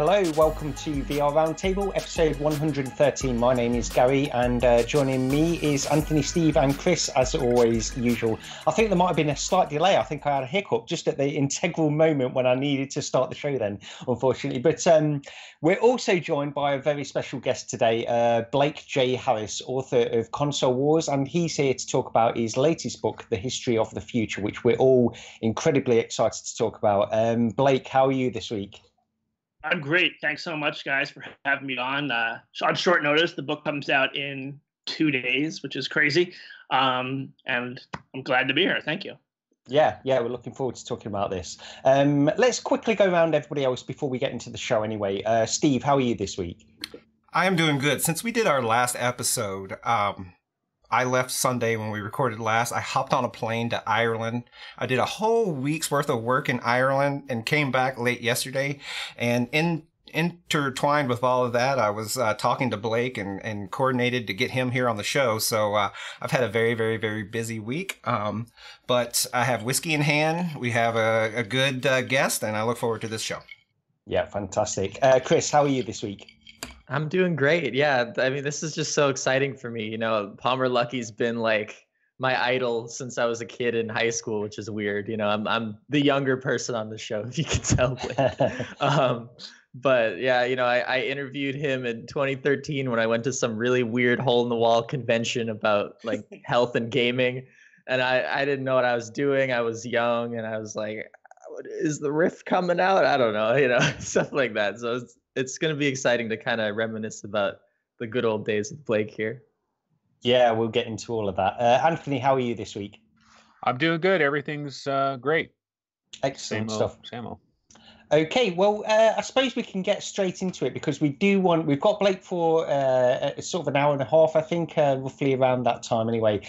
Hello, welcome to VR Roundtable, episode 113. My name is Gary, and joining me is Anthony, Steve, and Chris, as always, usual. I think there might have been a slight delay. I think I had a hiccup just at the integral moment when I needed to start the show then, unfortunately. But we're also joined by a very special guest today, Blake J. Harris, author of Console Wars, and he's here to talk about his latest book, The History of the Future, which we're all incredibly excited to talk about. Blake, how are you this week? I'm great. Thanks so much, guys, for having me on. So on short notice, the book comes out in 2 days, which is crazy. And I'm glad to be here. Thank you. Yeah, we're looking forward to talking about this. Let's quickly go around everybody else before we get into the show anyway. Steve, how are you this week? I am doing good. Since we did our last episode, I left Sunday when we recorded last. I hopped on a plane to Ireland. I did a whole week's worth of work in Ireland and came back late yesterday. And intertwined with all of that, I was talking to Blake and coordinated to get him here on the show. So I've had a very, very, very busy week. But I have whiskey in hand. We have a good guest, and I look forward to this show. Yeah, fantastic. Chris, how are you this week? I'm doing great. Yeah, I mean, this is just so exciting for me. You know, Palmer Luckey's been like my idol since I was a kid in high school, which is weird. You know, I'm the younger person on the show, if you can tell. But yeah, you know, I interviewed him in 2013 when I went to some really weird hole in the wall convention about like health and gaming. And I didn't know what I was doing. I was young and I was like, is the Rift coming out? I don't know, you know, stuff like that. So it's going to be exciting to kind of reminisce about the good old days with Blake here. Yeah, we'll get into all of that. Anthony, how are you this week? I'm doing good. Everything's great. Excellent stuff. Samo. Okay, well, I suppose we can get straight into it because we've got Blake for sort of an hour and a half, I think, roughly around that time anyway,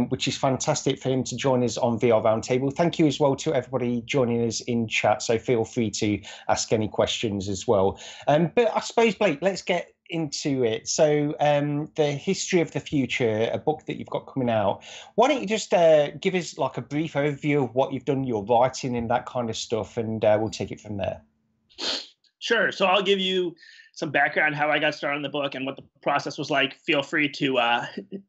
which is fantastic for him to join us on VR Roundtable. Thank you as well to everybody joining us in chat, so feel free to ask any questions as well. But I suppose, Blake, let's get into it. So The History of the Future, a book that you've got coming out. Why don't you just give us like a brief overview of what you've done, your writing and that kind of stuff, and we'll take it from there. Sure. So I'll give you some background, how I got started on the book and what the process was like. Feel free to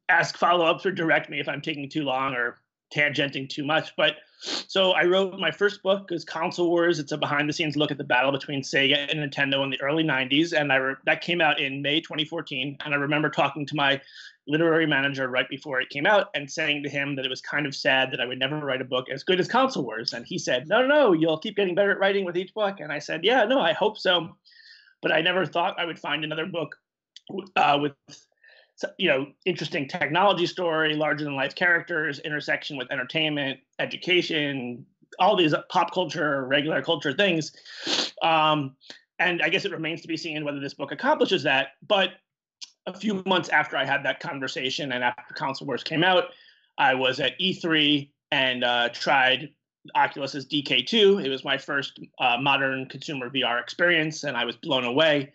ask follow-ups or direct me if I'm taking too long or tangenting too much. But so I wrote my first book is Console Wars. It's a behind-the-scenes look at the battle between Sega and Nintendo in the early 90s. And that came out in May 2014. And I remember talking to my literary manager right before it came out and saying to him that it was kind of sad that I would never write a book as good as Console Wars. And he said, no, you'll keep getting better at writing with each book. And I said, yeah, no, I hope so. But I never thought I would find another book with interesting technology story, larger than life characters, intersection with entertainment, education, all these pop culture, regular culture things. And I guess it remains to be seen whether this book accomplishes that. But a few months after I had that conversation and after Console Wars came out, I was at E3 and tried Oculus's DK2. It was my first modern consumer VR experience, and I was blown away.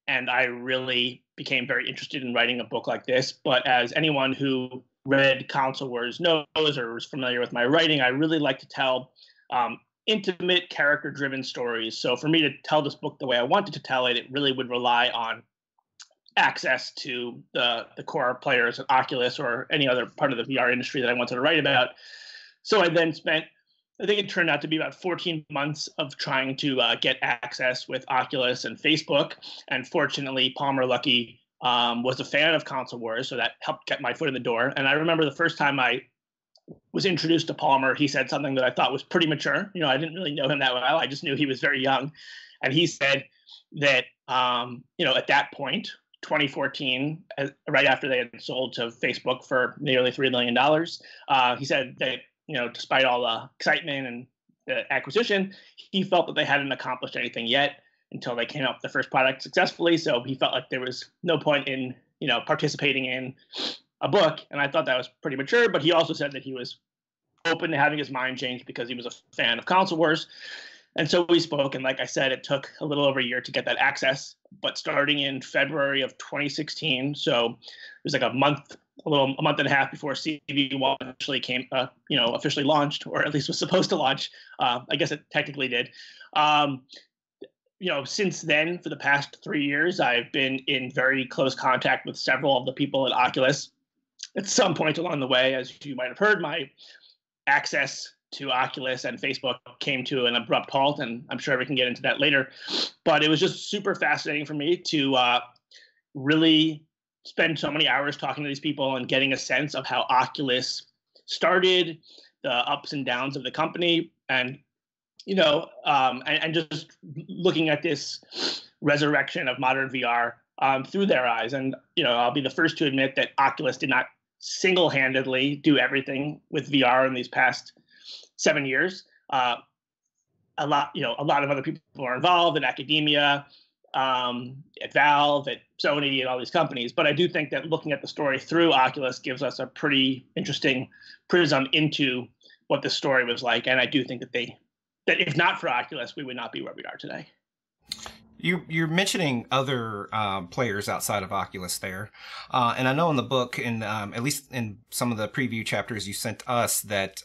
And I really became very interested in writing a book like this. But as anyone who read Console Wars knows or is familiar with my writing, I really like to tell intimate, character-driven stories. So for me to tell this book the way I wanted to tell it, it really would rely on access to the core players at Oculus or any other part of the VR industry that I wanted to write about. So I then spent, I think it turned out to be about 14 months of trying to get access with Oculus and Facebook. And fortunately, Palmer Luckey was a fan of Console Wars, so that helped get my foot in the door. And I remember the first time I was introduced to Palmer, he said something that I thought was pretty mature. You know, I didn't really know him that well. I just knew he was very young. And he said that, at that point, 2014, right after they had sold to Facebook for nearly $3 million, he said that, despite all the excitement and the acquisition, he felt that they hadn't accomplished anything yet until they came out with the first product successfully. So he felt like there was no point in, participating in a book. And I thought that was pretty mature, but he also said that he was open to having his mind changed because he was a fan of Console Wars. And so we spoke, and like I said, it took a little over a year to get that access, but starting in February of 2016, so it was like a month and a half before CV1 actually officially launched, or at least was supposed to launch. I guess it technically did. since then, for the past 3 years, I've been in very close contact with several of the people at Oculus. At some point along the way, as you might have heard, my access to Oculus and Facebook came to an abrupt halt, and I'm sure we can get into that later. But it was just super fascinating for me to really spend so many hours talking to these people and getting a sense of how Oculus started, the ups and downs of the company, and and just looking at this resurrection of modern VR through their eyes. And I'll be the first to admit that Oculus did not single-handedly do everything with VR in these past 7 years. A lot of other people are involved in academia, at Valve, at Sony, and all these companies. But I do think that looking at the story through Oculus gives us a pretty interesting prism into what the story was like. And I do think that if not for Oculus, we would not be where we are today. You're mentioning other players outside of Oculus there. And I know in the book, and at least in some of the preview chapters you sent us, that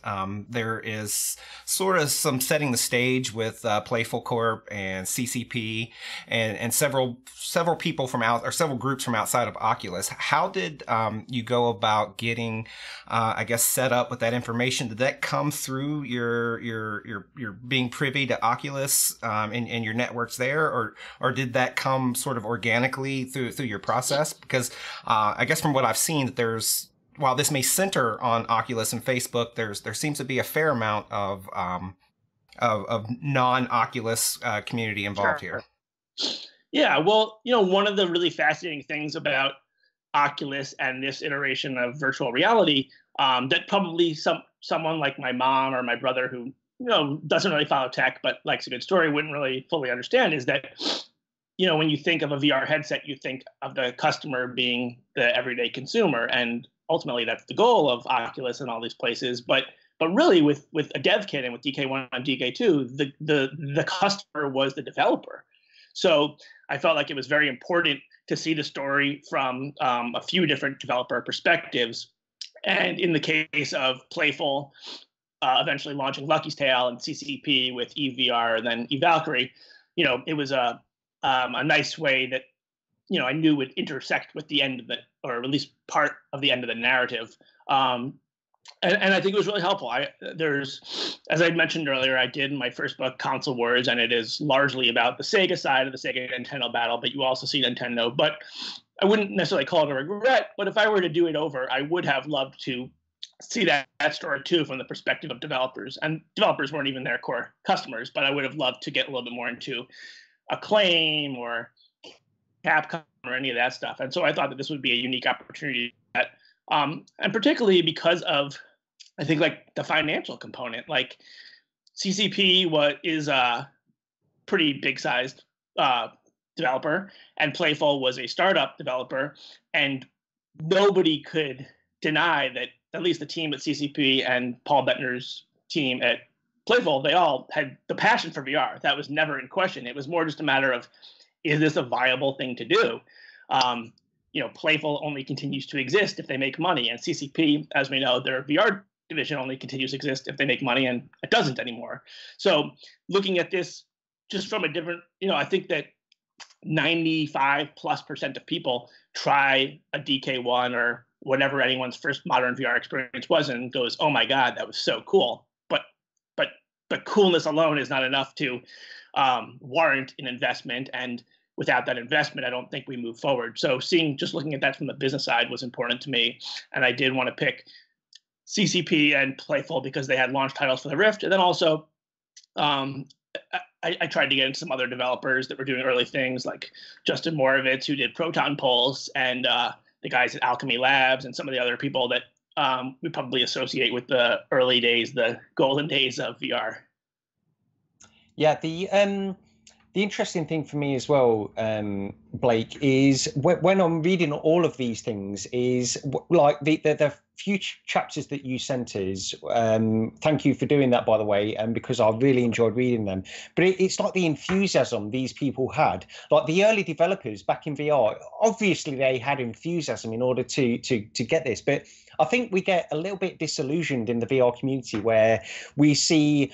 there is sort of some setting the stage with Playful Corp and CCP and several people from several groups from outside of Oculus. How did you go about getting, set up with that information? Did that come through your being privy to Oculus and your networks there, or did that come sort of organically through your process? Because I guess from what I've seen, that while this may center on Oculus and Facebook, there seems to be a fair amount of non-Oculus community involved here. Yeah, well, one of the really fascinating things about Oculus and this iteration of virtual reality that probably someone like my mom or my brother who doesn't really follow tech but likes a good story wouldn't really fully understand is that when you think of a VR headset, you think of the customer being the everyday consumer, and ultimately that's the goal of Oculus and all these places. But really, with a dev kit and with DK1 and DK2, the customer was the developer. So I felt like it was very important to see the story from a few different developer perspectives. And in the case of Playful, eventually launching Lucky's Tale, and CCP with EVR and then eValkyrie, it was a nice way that I knew would intersect with the end of it, or at least part of the end of the narrative. And I think it was really helpful. As I mentioned earlier, I did my first book, Console Wars, and it is largely about the Sega side of the Sega Nintendo battle, but you also see Nintendo. But I wouldn't necessarily call it a regret, but if I were to do it over, I would have loved to see that story too from the perspective of developers. And developers weren't even their core customers, but I would have loved to get a little bit more into Acclaim or Capcom or any of that stuff. And so I thought that this would be a unique opportunity. And particularly because of, I think, like the financial component. Like CCP is a pretty big-sized developer, and Playful was a startup developer, and nobody could deny that at least the team at CCP and Paul Bettner's team at Playful, they all had the passion for VR. That was never in question. It was more just a matter of, is this a viable thing to do? Playful only continues to exist if they make money, and CCP, as we know, their VR division only continues to exist if they make money, and it doesn't anymore. So looking at this just from a different, I think that 95+% of people try a DK1 or whatever anyone's first modern VR experience was and goes, oh my God, that was so cool. But coolness alone is not enough to warrant an investment. And without that investment, I don't think we move forward. So looking at that from the business side was important to me. And I did want to pick CCP and Playful because they had launch titles for the Rift. And then also I tried to get into some other developers that were doing early things, like Justin Moravitz, who did Proton Pulse, and the guys at Alchemy Labs, and some of the other people that we probably associate with the early days, the golden days of VR. Yeah, the interesting thing for me as well, Blake, is when I'm reading all of these things, is like the few chapters that you sent us. Thank you for doing that, by the way, because I really enjoyed reading them. But it's like the enthusiasm these people had. Like the early developers back in VR, obviously they had enthusiasm in order to get this. But I think we get a little bit disillusioned in the VR community where we see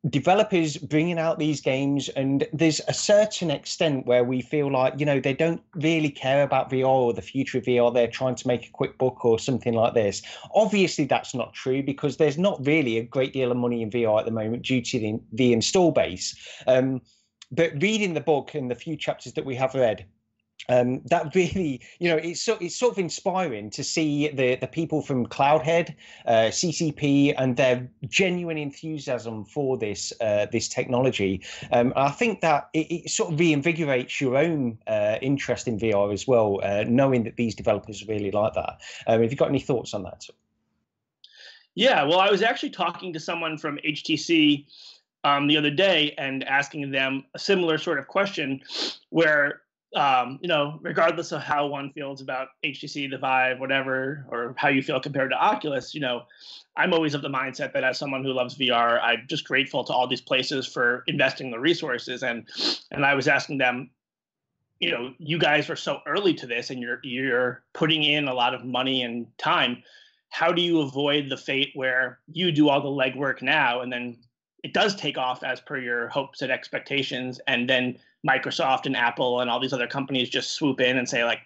developers bringing out these games, and there's a certain extent where we feel like, they don't really care about VR or the future of VR. They're trying to make a quick buck or something like this. Obviously, that's not true, because there's not really a great deal of money in VR at the moment due to the install base. But reading the book and the few chapters that we have read, that really, it's sort of inspiring to see the people from Cloudhead, CCP, and their genuine enthusiasm for this technology. I think that it sort of reinvigorates your own interest in VR as well, knowing that these developers really like that. Have you got any thoughts on that? Yeah, well, I was actually talking to someone from HTC the other day and asking them a similar sort of question, where regardless of how one feels about HTC, the Vive, whatever, or how you feel compared to Oculus, I'm always of the mindset that as someone who loves VR, I'm just grateful to all these places for investing the resources. And I was asking them, you guys are so early to this, and you're putting in a lot of money and time. How do you avoid the fate where you do all the legwork now, and then it does take off as per your hopes and expectations, and then Microsoft and Apple and all these other companies just swoop in and say, like,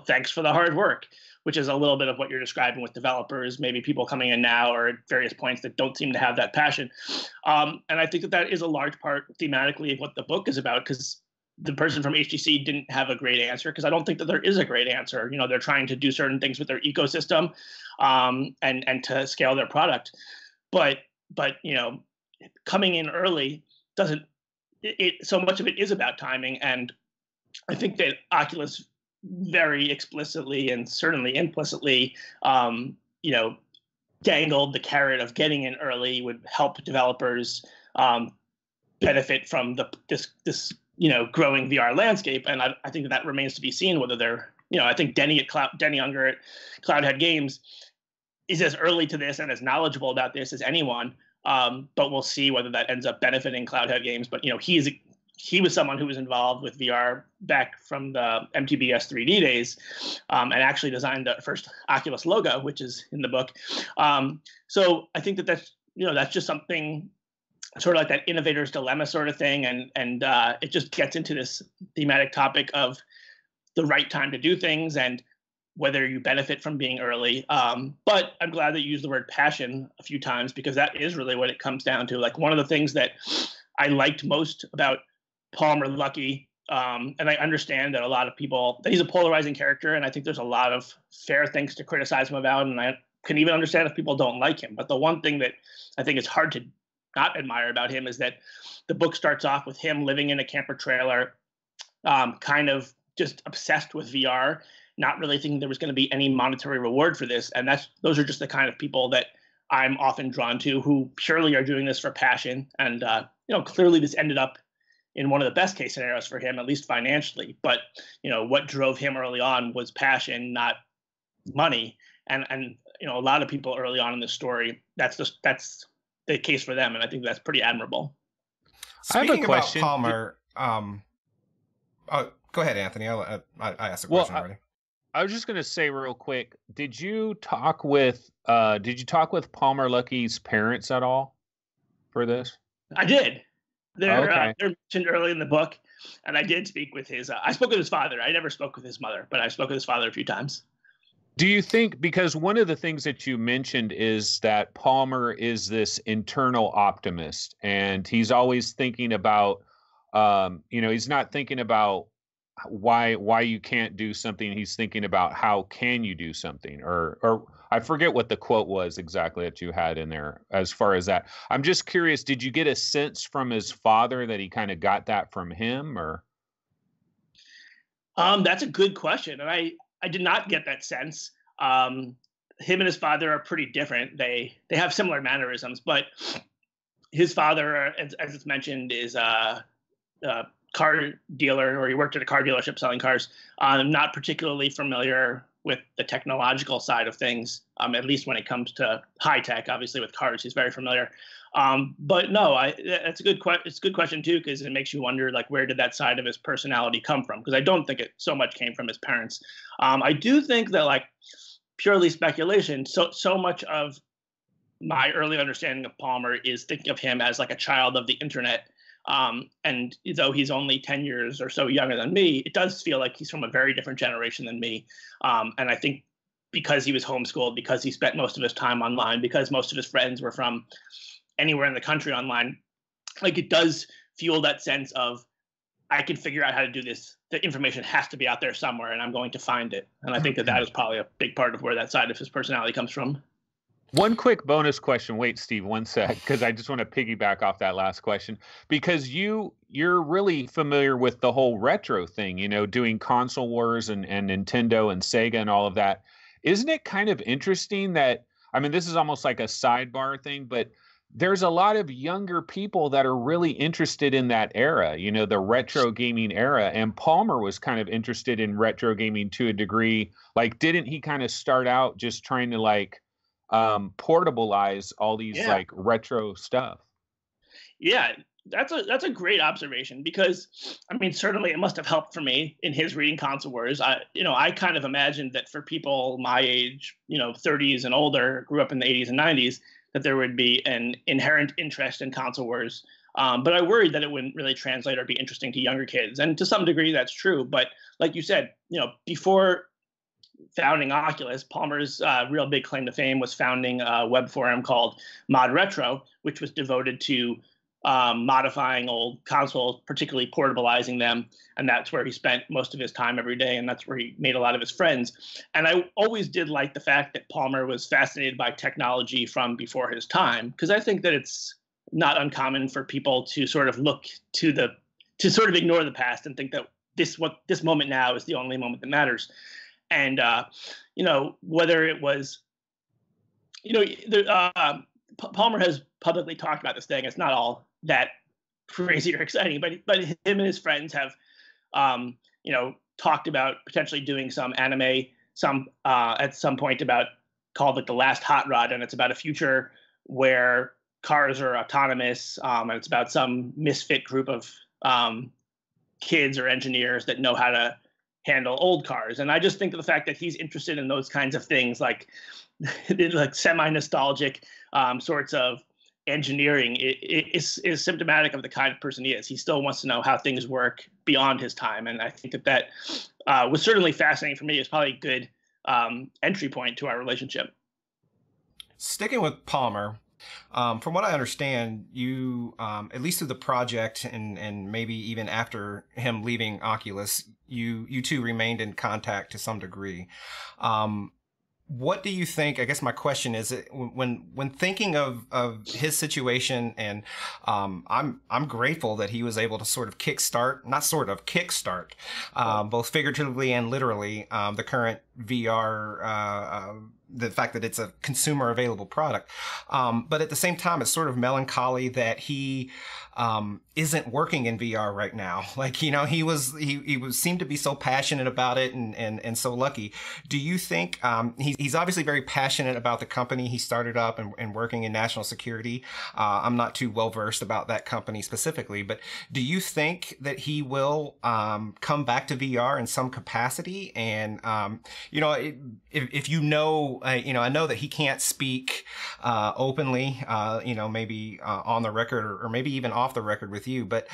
thanks for the hard work, which is a little bit of what you're describing with developers, maybe people coming in now or at various points that don't seem to have that passion. And I think that is a large part thematically of what the book is about, because the person from HTC didn't have a great answer, because I don't think that there is a great answer. They're trying to do certain things with their ecosystem and to scale their product. But coming in early doesn't, so much of it is about timing. And I think that Oculus very explicitly and certainly implicitly, dangled the carrot of getting in early would help developers benefit from this growing VR landscape. And I think that remains to be seen whether they're, I think Denny Unger at Cloudhead Games is as early to this and as knowledgeable about this as anyone. But we'll see whether that ends up benefiting Cloudhead Games. But he was someone who was involved with VR back from the MTBS 3D days, and actually designed the first Oculus logo, which is in the book. So I think that's just something sort of like that innovator's dilemma sort of thing, and it just gets into this thematic topic of the right time to do things and whether you benefit from being early. But I'm glad that you used the word passion a few times, because that is really what it comes down to. Like, one of the things that I liked most about Palmer Luckey, and I understand that a lot of people, that he's a polarizing character, and I think there's a lot of fair things to criticize him about, and I can even understand if people don't like him. But the one thing that I think is hard to not admire about him is that the book starts off with him living in a camper trailer, kind of just obsessed with VR, not really thinking there was going to be any monetary reward for this. And those are just the kind of people that I'm often drawn to, who purely are doing this for passion. And, clearly this ended up in one of the best case scenarios for him, at least financially. But, what drove him early on was passion, not money. And a lot of people early on in this story, that's the case for them. And I think that's pretty admirable. Speaking I have a question. About Palmer, go ahead, Anthony. I asked a question already. I was just going to say real quick, did you talk with Palmer Luckey's parents at all for this? I did. They're mentioned early in the book, and I did speak with I spoke with his father. I never spoke with his mother, but I spoke with his father a few times. Do you think, because one of the things that you mentioned is that Palmer is this internal optimist, and he's always thinking about, he's not thinking about why you can't do something. He's thinking about how can you do something, or I forget what the quote was exactly that you had in there as far as that. I'm just curious, did you get a sense from his father that he kind of got that from him, or? That's a good question. And I did not get that sense. Him and his father are pretty different. They have similar mannerisms, but his father, as it's mentioned, is a car dealer, or he worked at a car dealership selling cars. Not particularly familiar with the technological side of things, at least when it comes to high tech. Obviously, with cars, he's very familiar. But no, it's a good question too, because it makes you wonder, like, where did that side of his personality come from? Because I don't think it so much came from his parents. I do think that, like, purely speculation, so much of my early understanding of Palmer is thinking of him as like a child of the internet. And though he's only 10 years or so younger than me, it does feel like he's from a very different generation than me. And I think because he was homeschooled, because he spent most of his time online, because most of his friends were from anywhere in the country online, like it does fuel that sense of, I can figure out how to do this. The information has to be out there somewhere, and I'm going to find it. And I think that is probably a big part of where that side of his personality comes from. One quick bonus question. Wait, Steve, one sec, because I just want to piggyback off that last question. Because you're really familiar with the whole retro thing, you know, doing console wars and Nintendo and Sega and all of that. Isn't it kind of interesting that, I mean, this is almost like a sidebar thing, but there's a lot of younger people that are really interested in that era, you know, the retro gaming era. And Palmer was kind of interested in retro gaming to a degree. Like, didn't he kind of start out just trying to like portabilize all these like retro stuff? Yeah, that's a great observation, because I mean, certainly it must have helped for me in his reading console wars. I kind of imagined that for people my age, 30s and older, grew up in the 80s and 90s, that there would be an inherent interest in console wars. But I worried that it wouldn't really translate or be interesting to younger kids. And to some degree, that's true. But like you said, before founding Oculus, Palmer's real big claim to fame was founding a web forum called Mod Retro, which was devoted to modifying old consoles, particularly portabilizing them. And that's where he spent most of his time every day. And that's where he made a lot of his friends. And I always did like the fact that Palmer was fascinated by technology from before his time, because I think that it's not uncommon for people to sort of look to sort of ignore the past and think that this moment now is the only moment that matters. And, whether it was, Palmer has publicly talked about this thing. It's not all that crazy or exciting, but him and his friends have, talked about potentially doing some anime, at some point called The Last Hot Rod. And it's about a future where cars are autonomous. And it's about some misfit group of kids or engineers that know how to handle old cars. And I just think of the fact that he's interested in those kinds of things, like semi-nostalgic sorts of engineering, is symptomatic of the kind of person he is. He still wants to know how things work beyond his time. And I think that was certainly fascinating for me. It's probably a good entry point to our relationship. Sticking with Palmer, from what I understand, you, at least through the project and maybe even after him leaving Oculus, you two remained in contact to some degree. What do you think? I guess my question is, when thinking of his situation, and I'm grateful that he was able to kickstart, both figuratively and literally, the current VR, the fact that it's a consumer available product. But at the same time, it's sort of melancholy that he isn't working in VR right now. Like, he seemed to be so passionate about it and so lucky. Do you think, he's obviously very passionate about the company he started up and working in national security. I'm not too well versed about that company specifically, but do you think that he will come back to VR in some capacity? And, if I know that he can't speak openly, maybe on the record or maybe even off the record with you, but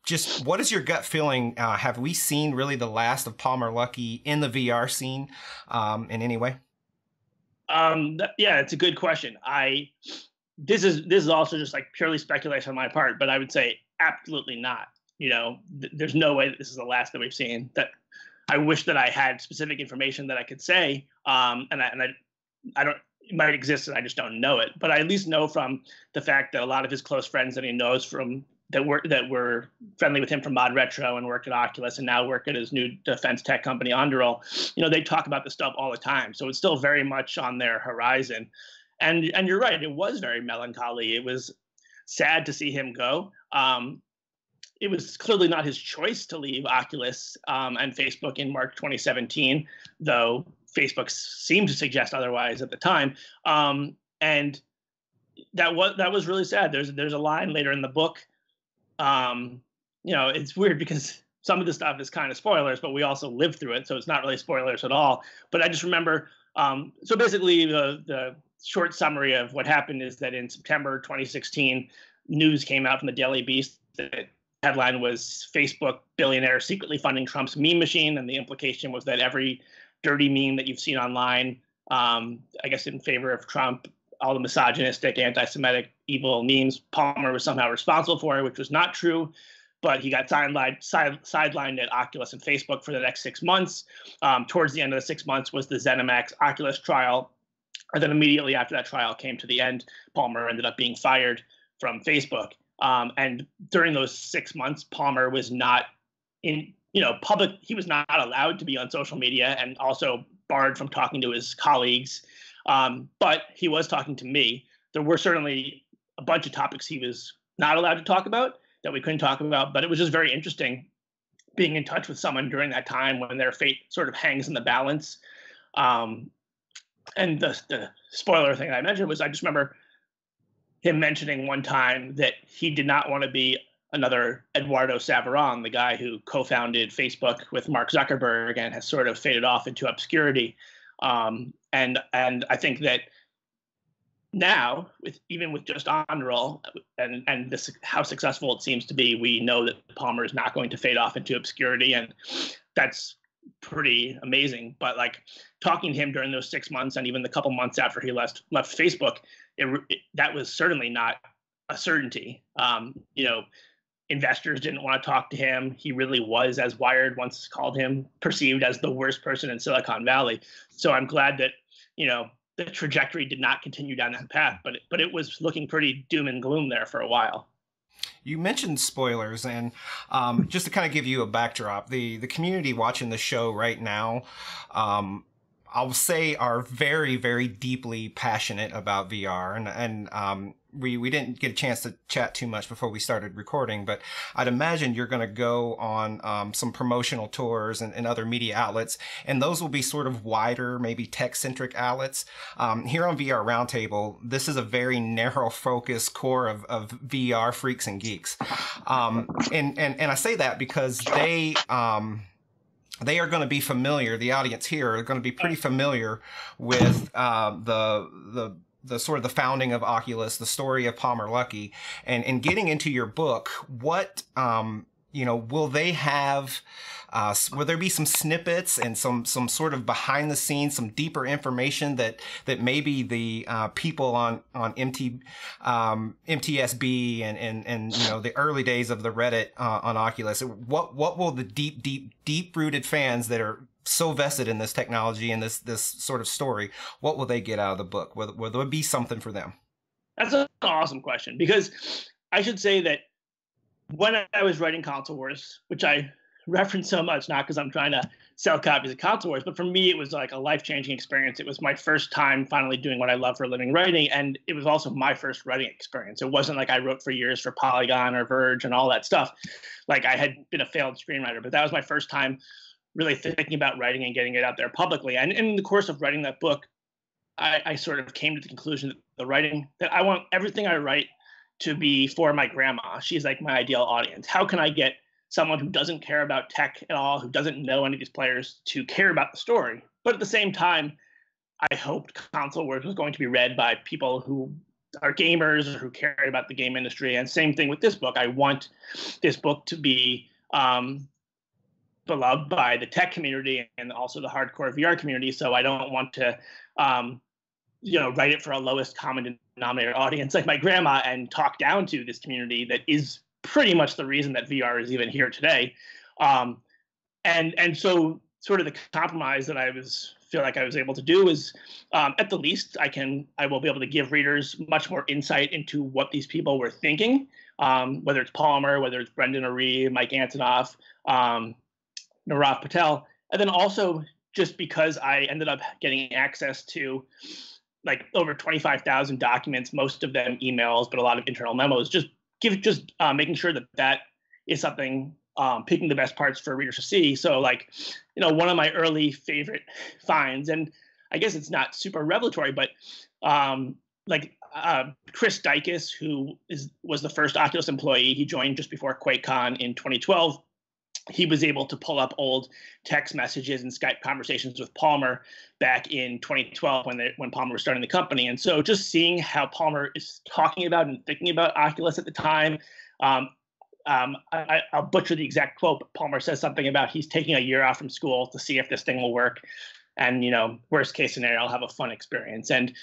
just what is your gut feeling? Have we seen really the last of Palmer Luckey in the VR scene in any way? It's a good question. This is also just like purely speculation on my part, but I would say absolutely not. There's no way that this is the last that we've seen. That I wish that I had specific information that I could say, and I don't. It might exist and I just don't know it. But I at least know from the fact that a lot of his close friends that he knows from that were friendly with him from Mod Retro and worked at Oculus and now work at his new defense tech company, Underall, they talk about this stuff all the time. So it's still very much on their horizon. And you're right, it was very melancholy. It was sad to see him go. It was clearly not his choice to leave Oculus and Facebook in March 2017, though Facebook seemed to suggest otherwise at the time. And that was really sad. There's a line later in the book. It's weird because some of the stuff is kind of spoilers, but we also lived through it, so it's not really spoilers at all. But I just remember, so basically the short summary of what happened is that in September 2016, news came out from the Daily Beast that headline was Facebook billionaire secretly funding Trump's meme machine. And the implication was that every dirty meme that you've seen online, I guess in favor of Trump, all the misogynistic, anti-Semitic, evil memes, Palmer was somehow responsible for, which was not true. But he got sidelined at Oculus and Facebook for the next 6 months. Towards the end of the 6 months was the ZeniMax Oculus trial. And then immediately after that trial came to the end, Palmer ended up being fired from Facebook. And during those 6 months, Palmer was not in, public. He was not allowed to be on social media and also barred from talking to his colleagues. But he was talking to me. There were certainly a bunch of topics he was not allowed to talk about that we couldn't talk about, but it was just very interesting being in touch with someone during that time when their fate sort of hangs in the balance. And the spoiler thing I mentioned was I just remember him mentioning one time that he did not want to be another Eduardo Saveron, the guy who co-founded Facebook with Mark Zuckerberg and has sort of faded off into obscurity. And I think that now, even with just on roll and this how successful it seems to be, we know that Palmer is not going to fade off into obscurity, and that's pretty amazing. But like talking to him during those 6 months and even the couple months after he left Facebook, that was certainly not a certainty. Investors didn't want to talk to him. He really was, as Wired once called him, perceived as the worst person in Silicon Valley. So I'm glad that the trajectory did not continue down that path, but it was looking pretty doom and gloom there for a while. You mentioned spoilers, and just to kind of give you a backdrop, the community watching the show right now, I'll say are very, very deeply passionate about VR, and we didn't get a chance to chat too much before we started recording, but I'd imagine you're going to go on some promotional tours and other media outlets, and those will be sort of wider, maybe tech-centric outlets. Here on VR Roundtable, this is a very narrow focus core of VR freaks and geeks. And I say that because they are going to be familiar, the audience here are going to be pretty familiar with the sort of the founding of Oculus, the story of Palmer Luckey, and getting into your book, what, will they have, will there be some snippets and some sort of behind the scenes, some deeper information that maybe the people on MTSB and the early days of the Reddit on Oculus, what will the deep rooted fans that are so vested in this technology and this sort of story, what will they get out of the book? Will there be something for them? That's an awesome question, because I should say that when I was writing Console Wars, which I reference so much, not because I'm trying to sell copies of Console Wars, but for me, it was like a life-changing experience. It was my first time finally doing what I love for a living, writing, and it was also my first writing experience. It wasn't like I wrote for years for Polygon or Verge and all that stuff. Like I had been a failed screenwriter, but that was my first time really thinking about writing and getting it out there publicly. And in the course of writing that book, I sort of came to the conclusion that I want everything I write to be for my grandma. She's like my ideal audience. How can I get someone who doesn't care about tech at all, who doesn't know any of these players, to care about the story? But at the same time, I hoped Console Wars was going to be read by people who are gamers or who care about the game industry. And same thing with this book. I want this book to be beloved by the tech community and also the hardcore VR community. So I don't want to, write it for a lowest common denominator audience like my grandma and talk down to this community that is pretty much the reason that VR is even here today. And so sort of the compromise that I feel like I was able to do is, at the least, I will be able to give readers much more insight into what these people were thinking, whether it's Palmer, whether it's Brendan Aree, Mike Antonoff, Narav Patel. And then also just because I ended up getting access to like over 25,000 documents, most of them emails, but a lot of internal memos, just making sure that is something, picking the best parts for readers to see. So like, one of my early favorite finds, and I guess it's not super revelatory, but Chris Dykes, who was the first Oculus employee, he joined just before QuakeCon in 2012. he was able to pull up old text messages and Skype conversations with Palmer back in 2012 when Palmer was starting the company. And so just seeing how Palmer is talking about and thinking about Oculus at the time, I'll butcher the exact quote, but Palmer says something about he's taking a year off from school to see if this thing will work. And, worst case scenario, I'll have a fun experience. And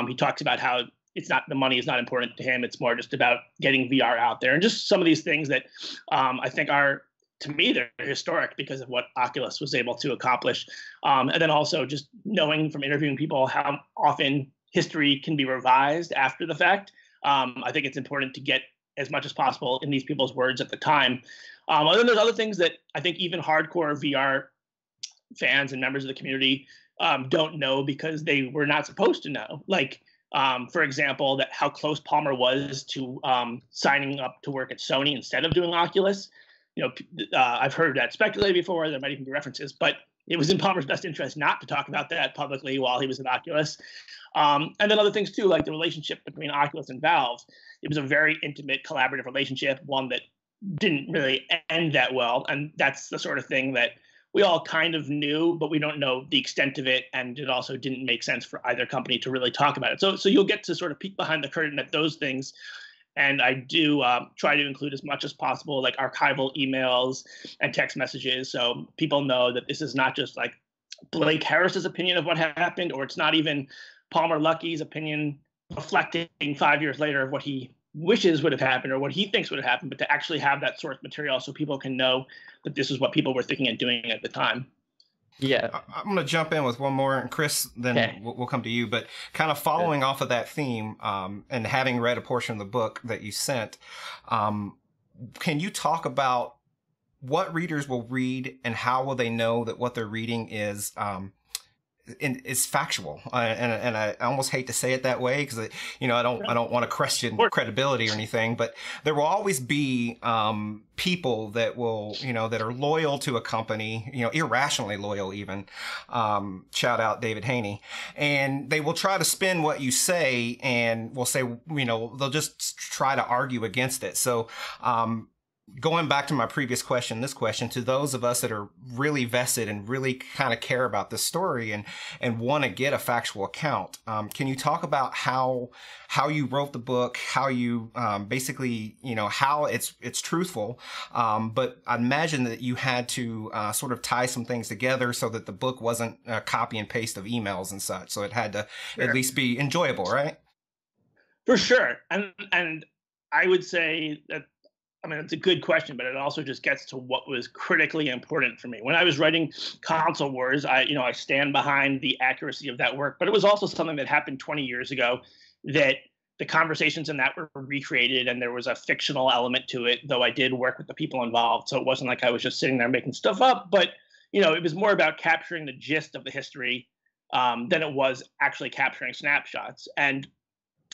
he talks about how the money is not important to him. It's more just about getting VR out there, and just some of these things that I think are, to me, they're historic because of what Oculus was able to accomplish. And then also just knowing from interviewing people how often history can be revised after the fact. I think it's important to get as much as possible in these people's words at the time. And then there's other things that I think even hardcore VR fans and members of the community don't know because they were not supposed to know. Like, for example, that how close Palmer was to signing up to work at Sony instead of doing Oculus. I've heard that speculated before. There might even be references, but it was in Palmer's best interest not to talk about that publicly while he was at Oculus. And then other things too, like the relationship between Oculus and Valve. It was a very intimate, collaborative relationship, one that didn't really end that well. And that's the sort of thing that we all kind of knew, but we don't know the extent of it. And it also didn't make sense for either company to really talk about it. So you'll get to sort of peek behind the curtain at those things. And I do try to include as much as possible, like archival emails and text messages, so people know that this is not just like Blake Harris's opinion of what happened, or it's not even Palmer Luckey's opinion reflecting 5 years later of what he wishes would have happened or what he thinks would have happened, but to actually have that source material so people can know that this is what people were thinking and doing at the time. Yeah, I'm going to jump in with one more, and Chris, then we'll come to you. But kind of following off of that theme, and having read a portion of the book that you sent, can you talk about what readers will read and how will they know that what they're reading is factual? And I almost hate to say it that way because I don't want to question credibility or anything, but there will always be people that will that are loyal to a company, irrationally loyal even. Shout out David Haney, and they will try to spin what you say and will say they'll just try to argue against it. So going back to my previous question, this question to those of us that are really vested and really kind of care about this story and want to get a factual account, can you talk about how you wrote the book, how you basically, how it's truthful, but I imagine that you had to sort of tie some things together so that the book wasn't a copy and paste of emails and such. So it had to at least be enjoyable, right? For sure. And I would say that, it's a good question, but it also just gets to what was critically important for me. When I was writing Console Wars, I stand behind the accuracy of that work, but it was also something that happened 20 years ago that the conversations in that were recreated and there was a fictional element to it, though I did work with the people involved. So it wasn't like I was just sitting there making stuff up, but, it was more about capturing the gist of the history than it was actually capturing snapshots. And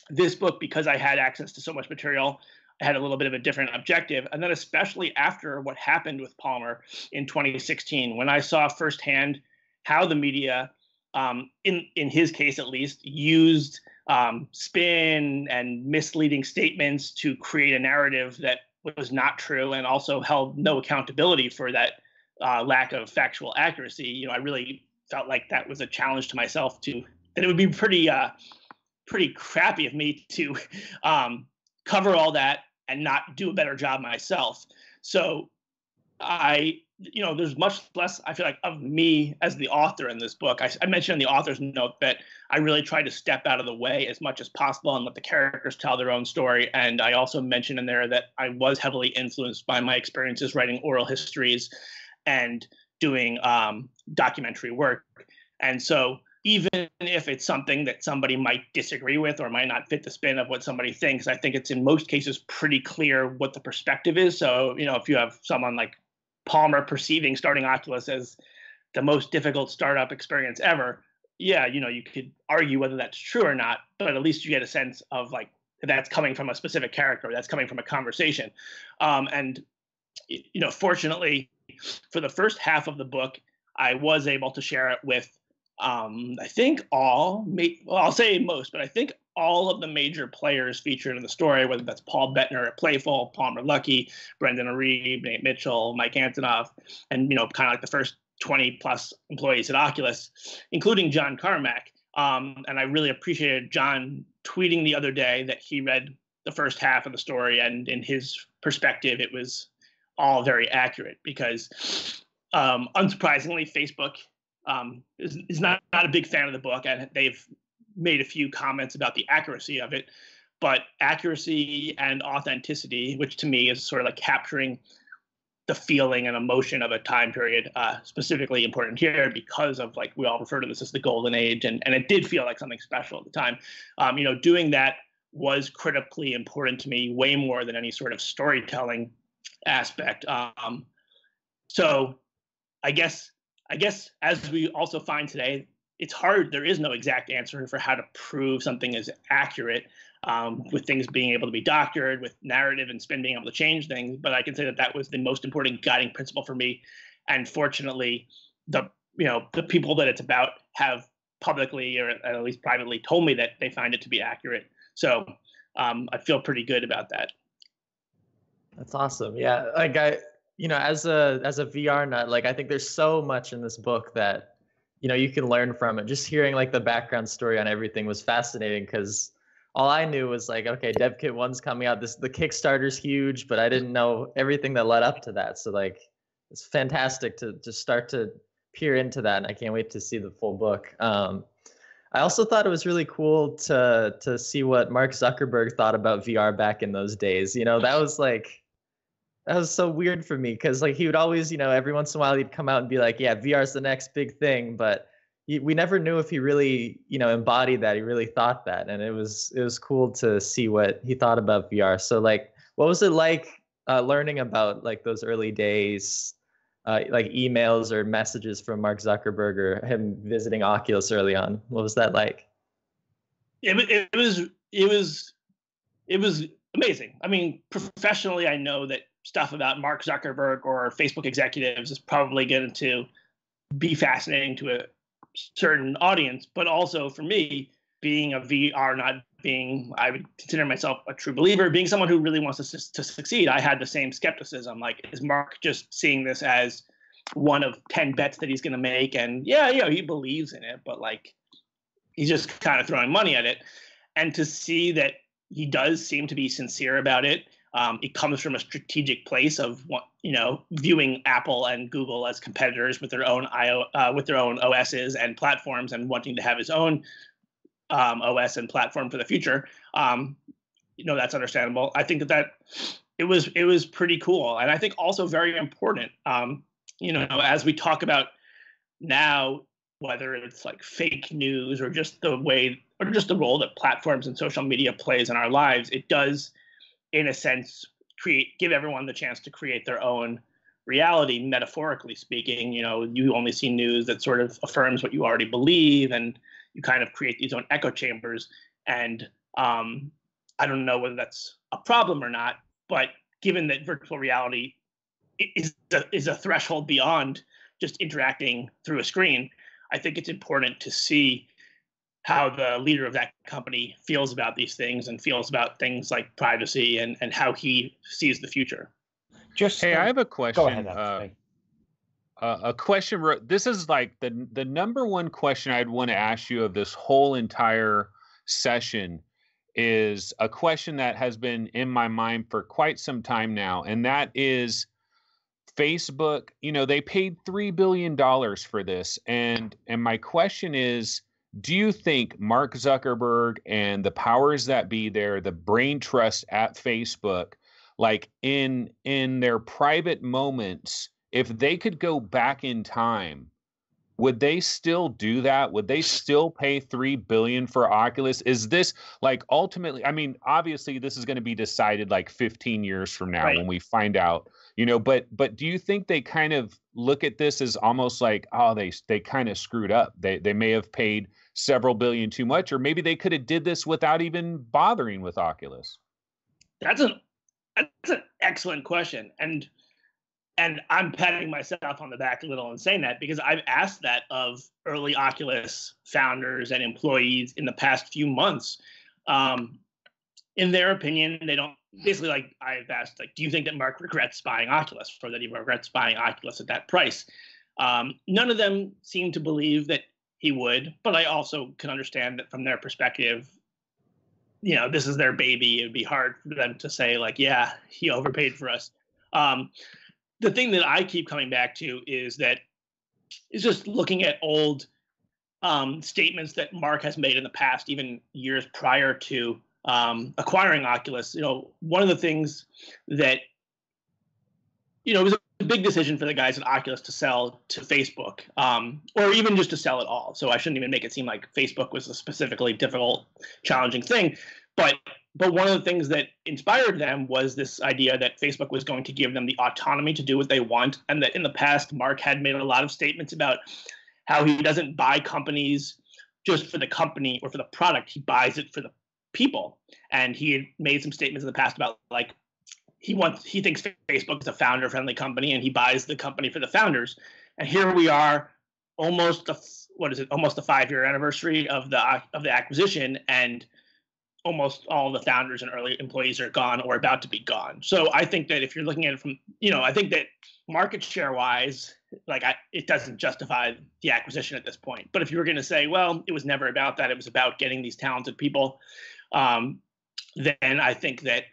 this book, because I had access to so much material, had a little bit of a different objective. And then especially after what happened with Palmer in 2016, when I saw firsthand how the media, in his case at least, used spin and misleading statements to create a narrative that was not true and also held no accountability for that lack of factual accuracy, I really felt like that was a challenge to myself that it would be pretty crappy of me to cover all that and not do a better job myself. So there's much less, I feel like, of me as the author in this book. I mentioned in the author's note that I really tried to step out of the way as much as possible and let the characters tell their own story. And I also mentioned in there that I was heavily influenced by my experiences writing oral histories and doing documentary work. And so even if it's something that somebody might disagree with or might not fit the spin of what somebody thinks, I think it's in most cases pretty clear what the perspective is. So, if you have someone like Palmer perceiving starting Oculus as the most difficult startup experience ever, you could argue whether that's true or not, but at least you get a sense of like, that's coming from a specific character, that's coming from a conversation. Fortunately for the first half of the book, I was able to share it with I think I'll say most, but I think all of the major players featured in the story, whether that's Paul Bettner at Playful, Palmer Luckey, Brendan Arebe, Nate Micheal, Mike Antonoff, and kind of like the first 20 plus employees at Oculus, including John Carmack. And I really appreciated John tweeting the other day that he read the first half of the story, and in his perspective, it was all very accurate because, unsurprisingly, Facebook is not a big fan of the book, and they've made a few comments about the accuracy of it. But accuracy and authenticity, which to me is sort of like capturing the feeling and emotion of a time period, specifically important here because of, like, we all refer to this as the golden age, and it did feel like something special at the time. Doing that was critically important to me, way more than any sort of storytelling aspect. So I guess as we also find today, it's hard. There is no exact answer for how to prove something is accurate, with things being able to be doctored, with narrative and spin being able to change things. But I can say that was the most important guiding principle for me. And fortunately, the people that it's about have publicly, or at least privately, told me that they find it to be accurate. So I feel pretty good about that. That's awesome. Yeah, like as a VR nut, like I think there's so much in this book that you can learn from it. Just hearing like the background story on everything was fascinating, because all I knew was like, okay, DevKit 1's coming out. The Kickstarter's huge, but I didn't know everything that led up to that. So like, it's fantastic to just start to peer into that, and I can't wait to see the full book. I also thought it was really cool to see what Mark Zuckerberg thought about VR back in those days. That was so weird for me, because like he would always, every once in a while he'd come out and be like, yeah, VR is the next big thing, but we never knew if he really, embodied that, he really thought that. And it was cool to see what he thought about VR. So like, what was it like learning about like those early days, like emails or messages from Mark Zuckerberg or him visiting Oculus early on? What was that like? It was amazing. I mean, professionally, I know that stuff about Mark Zuckerberg or Facebook executives is probably going to be fascinating to a certain audience, but also for me, being a VR nut, I would consider myself a true believer, being someone who really wants to succeed, I had the same skepticism. Like, is Mark just seeing this as one of 10 bets that he's going to make? And he believes in it, but like, he's just kind of throwing money at it. And to see that he does seem to be sincere about it. It comes from a strategic place of viewing Apple and Google as competitors with their own OSs and platforms, and wanting to have his own OS and platform for the future. That's understandable. I think that it was pretty cool, and I think also very important. As we talk about now, whether it's like fake news or just the role that platforms and social media plays in our lives, it does, in a sense, give everyone the chance to create their own reality, metaphorically speaking. You only see news that sort of affirms what you already believe, and you kind of create these own echo chambers. And I don't know whether that's a problem or not, but given that virtual reality is a threshold beyond just interacting through a screen, I think it's important to see how the leader of that company feels about these things, and feels about things like privacy, and how he sees the future. Hey, I have a question. Go ahead, a question. This is like the number one question I'd want to ask you of this whole entire session is a question that has been in my mind for quite some time now. And that is Facebook, they paid $3 billion for this. And my question is, do you think Mark Zuckerberg and the powers that be there, the brain trust at Facebook, like in their private moments, if they could go back in time, would they still do that? Would they still pay $3 billion for Oculus? Is this like ultimately, I mean, obviously this is going to be decided like 15 years from now, right, when we find out, but do you think they kind of look at this as almost like, oh, they kind of screwed up. They may have paid several billion too much, or maybe they could have did this without even bothering with Oculus? That's an excellent question. And And I'm patting myself on the back a little in saying that because I've asked that of early Oculus founders and employees in the past few months. In their opinion, they don't basically, like, I've asked, like, do you think that Mark regrets buying Oculus, or that he regrets buying Oculus at that price? None of them seem to believe that he would, but I also can understand that from their perspective, you know, this is their baby. It would be hard for them to say, like, yeah, he overpaid for us. The thing that I keep coming back to is just looking at old statements that Mark has made in the past, even years prior to acquiring Oculus. You know, one of the things that, you know, it was a big decision for the guys at Oculus to sell to Facebook, or even just to sell at all. So I shouldn't even make it seem like Facebook was a specifically difficult, challenging thing. But one of the things that inspired them was this idea that Facebook was going to give them the autonomy to do what they want, and that in the past, Mark had made a lot of statements about how he doesn't buy companies just for the company or for the product. He buys it for the people. And he had made some statements in the past about, like, he thinks Facebook is a founder-friendly company, and he buys the company for the founders. And here we are, almost the 5-year anniversary of the acquisition, and almost all the founders and early employees are gone or about to be gone. So I think that if you're looking at it from, you know, I think that market share wise, like, it doesn't justify the acquisition at this point. But if you were going to say, well, it was never about that, it was about getting these talented people, then I think that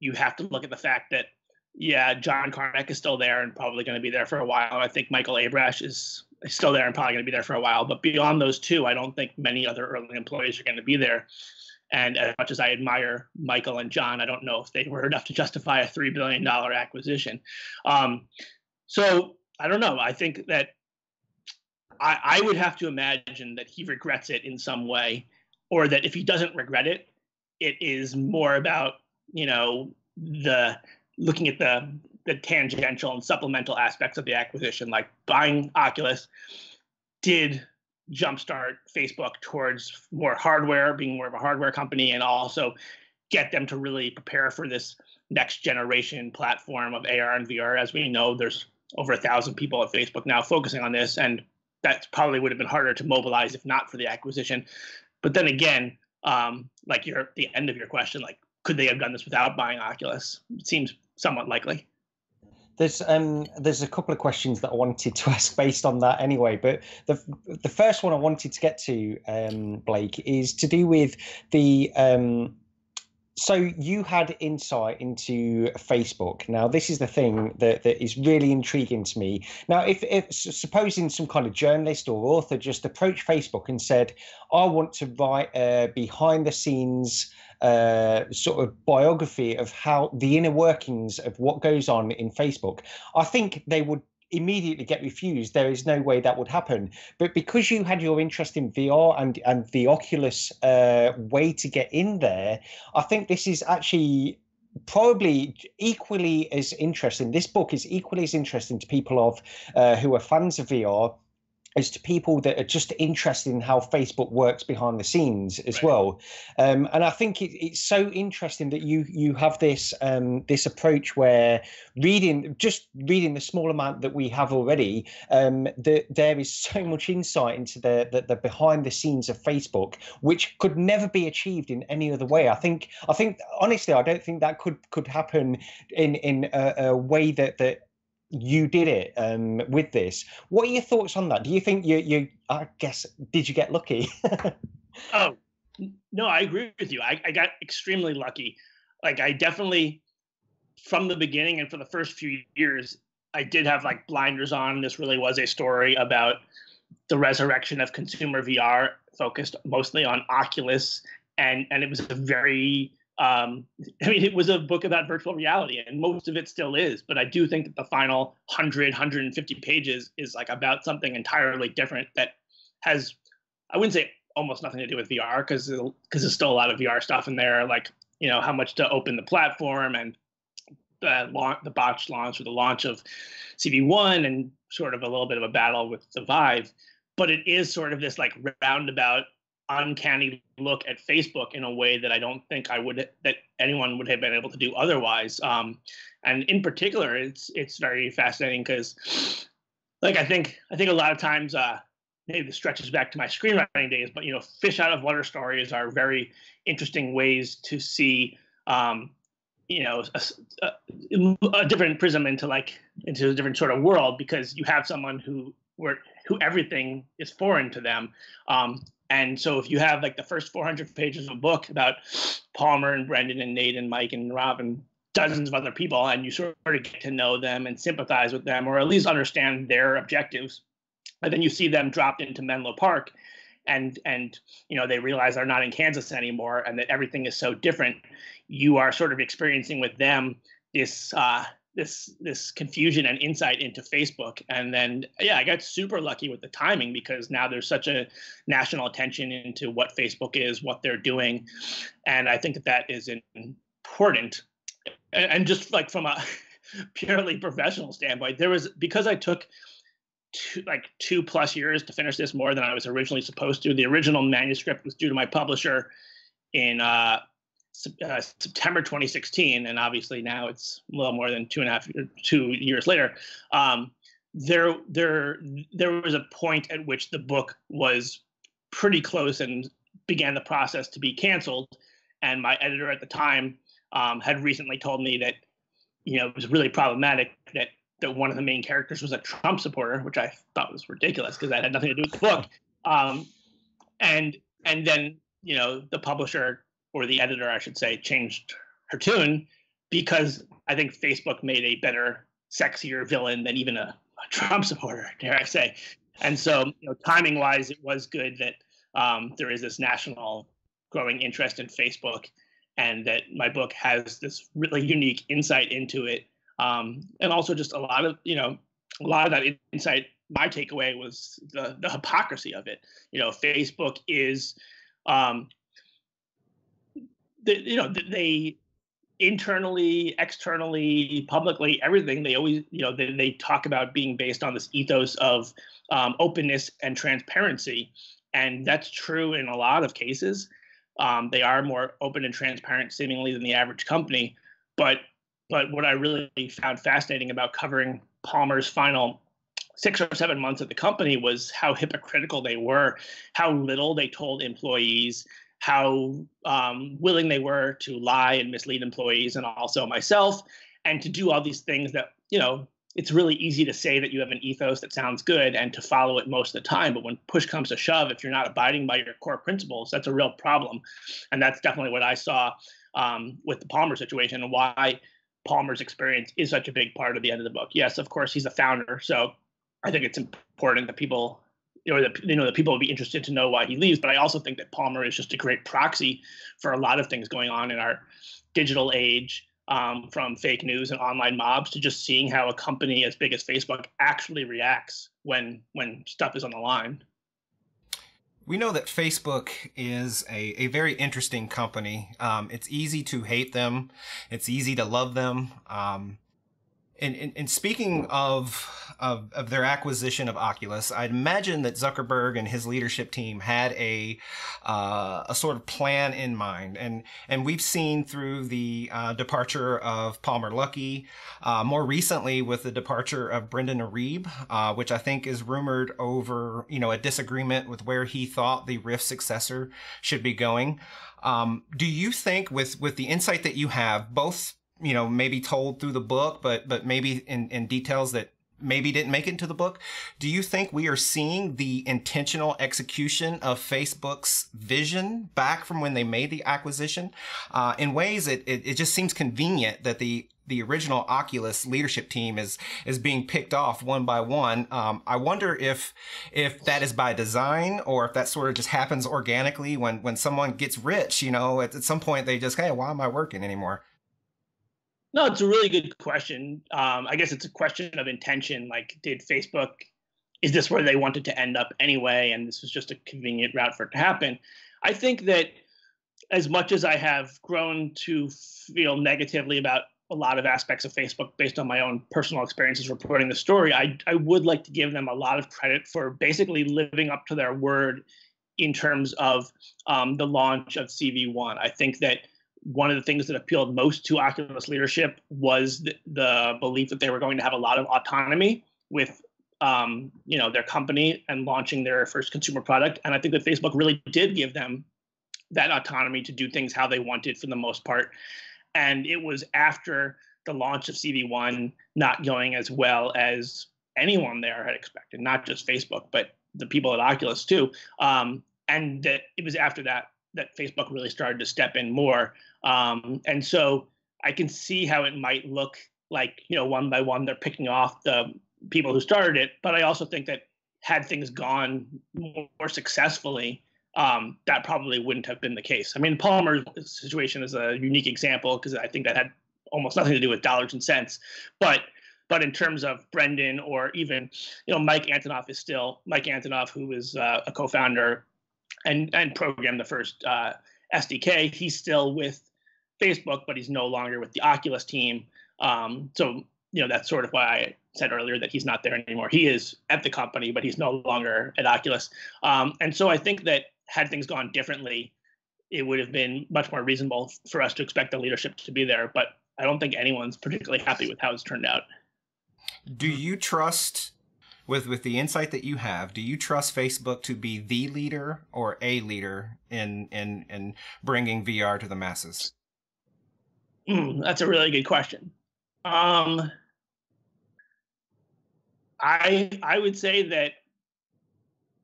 you have to look at the fact that, yeah, John Carmack is still there and probably going to be there for a while. I think Michael Abrash is still there and probably going to be there for a while. But beyond those two, I don't think many other early employees are going to be there. And as much as I admire Michael and John, I don't know if they were enough to justify a $3 billion acquisition. So I don't know. I think that I would have to imagine that he regrets it in some way, or that if he doesn't regret it, it is more about, you know, looking at the tangential and supplemental aspects of the acquisition. Like, buying Oculus did jumpstart Facebook towards more hardware, being more of a hardware company, and also get them to really prepare for this next generation platform of AR and VR. As we know, there's over 1,000 people at Facebook now focusing on this, and that probably would have been harder to mobilize if not for the acquisition. But then again, like the end of your question, like, could they have done this without buying Oculus? It seems somewhat likely. There's a couple of questions that I wanted to ask based on that anyway, but the first one I wanted to get to, Blake, is to do with the so you had insight into Facebook. Now, this is the thing that is really intriguing to me. Now, if supposing some kind of journalist or author just approached Facebook and said, I want to write a behind the scenes sort of biography of how the inner workings of what goes on in Facebook, I think they would immediately get refused. There is no way that would happen. But because you had your interest in VR and the Oculus way to get in there, I think this is actually probably equally as interesting. This book is equally as interesting to people who are fans of VR as to people that are just interested in how Facebook works behind the scenes as well. And I think it's so interesting that you have this this approach where reading the small amount that we have already, that there is so much insight into the behind the scenes of Facebook, which could never be achieved in any other way. I think honestly, I don't think that could happen in a way that you did it with this. What are your thoughts on that? Do you think you I guess, did you get lucky? Oh, no, I agree with you. I got extremely lucky. Like, I definitely, from the beginning and for the first few years, I did have like blinders on. This really was a story about the resurrection of consumer VR, focused mostly on Oculus. And it was a very, it was a book about virtual reality, and most of it still is. But I do think that the final 150 pages is like about something entirely different that has, I wouldn't say almost nothing to do with VR, because there's still a lot of VR stuff in there, like, you know, how much to open the platform and the botched launch, or the launch of CV1, and sort of a little bit of a battle with the Vive. But it is sort of this like roundabout uncanny look at Facebook in a way that I don't think that anyone would have been able to do otherwise. And in particular, it's very fascinating because, like, I think a lot of times, maybe this stretches back to my screenwriting days, but fish out of water stories are very interesting ways to see, a different prism into a different sort of world, because you have someone who everything is foreign to them. And so if you have like the first 400 pages of a book about Palmer and Brendan and Nate and Mike and Rob and dozens of other people, and you sort of get to know them and sympathize with them, or at least understand their objectives, and then you see them dropped into Menlo Park, and they realize they're not in Kansas anymore, and that everything is so different. You are sort of experiencing with them this confusion and insight into Facebook. And then, I got super lucky with the timing, because now there's such a national attention into what Facebook is, what they're doing. And I think that is important. And just like from a purely professional standpoint, because I took 2+ years to finish this, more than I was originally supposed to. The original manuscript was due to my publisher in September 2016, and obviously now it's a little more than 2 years later. There was a point at which the book was pretty close and began the process to be canceled, and my editor at the time had recently told me that it was really problematic that one of the main characters was a Trump supporter, which I thought was ridiculous because that had nothing to do with the book. And then the publisher, or the editor, I should say, changed her tune, because I think Facebook made a better, sexier villain than even a Trump supporter, dare I say. And so, timing-wise, it was good that there is this national growing interest in Facebook, and that my book has this really unique insight into it. And also just a lot of that insight. My takeaway was the hypocrisy of it. Facebook is, they internally, externally, publicly, everything, they always, they talk about being based on this ethos of openness and transparency. And that's true in a lot of cases. They are more open and transparent seemingly than the average company. But what I really found fascinating about covering Palmer's final 6 or 7 months at the company was how hypocritical they were, how little they told employees, how willing they were to lie and mislead employees, and also myself, and to do all these things that, it's really easy to say that you have an ethos that sounds good and to follow it most of the time. But when push comes to shove, if you're not abiding by your core principles, that's a real problem. And that's definitely what I saw with the Palmer situation, and why Palmer's experience is such a big part of the end of the book. Yes, of course, he's a founder, so I think it's important that people, that people will be interested to know why he leaves. But I also think that Palmer is just a great proxy for a lot of things going on in our digital age, from fake news and online mobs to just seeing how a company as big as Facebook actually reacts when stuff is on the line. We know that Facebook is a very interesting company. It's easy to hate them. It's easy to love them. And speaking of their acquisition of Oculus, I'd imagine that Zuckerberg and his leadership team had a sort of plan in mind, and we've seen through the departure of Palmer Luckey, more recently with the departure of Brendan Arib, which I think is rumored over a disagreement with where he thought the Rift successor should be going. Do you think, with the insight that you have, both maybe told through the book, but maybe in details that maybe didn't make it into the book, do you think we are seeing the intentional execution of Facebook's vision back from when they made the acquisition? In ways, it just seems convenient that the original Oculus leadership team is being picked off one by one. I wonder if that is by design, or if that sort of just happens organically when someone gets rich, at some point they just, hey, why am I working anymore? No, it's a really good question. I guess it's a question of intention. Like, did Facebook, is this where they wanted to end up anyway? And this was just a convenient route for it to happen. I think that as much as I have grown to feel negatively about a lot of aspects of Facebook based on my own personal experiences reporting the story, I would like to give them a lot of credit for basically living up to their word in terms of the launch of CV1. I think that one of the things that appealed most to Oculus leadership was the belief that they were going to have a lot of autonomy with their company and launching their first consumer product. And I think that Facebook really did give them that autonomy to do things how they wanted for the most part. And it was after the launch of CV1 not going as well as anyone there had expected, not just Facebook, but the people at Oculus too. And that it was after that Facebook really started to step in more. And so I can see how it might look like, one by one, they're picking off the people who started it. But I also think that had things gone more successfully, that probably wouldn't have been the case. I mean, Palmer's situation is a unique example because I think that had almost nothing to do with dollars and cents. But in terms of Brendan or even, Mike Antonoff, who is a co-founder and programmed the first SDK, he's still with Facebook, but he's no longer with the Oculus team. So that's sort of why I said earlier that he's not there anymore. He is at the company, but he's no longer at Oculus. And so I think that had things gone differently, it would have been much more reasonable for us to expect the leadership to be there. But I don't think anyone's particularly happy with how it's turned out. Do you trust, with the insight that you have, do you trust Facebook to be the leader or a leader in bringing VR to the masses? That's a really good question. I would say that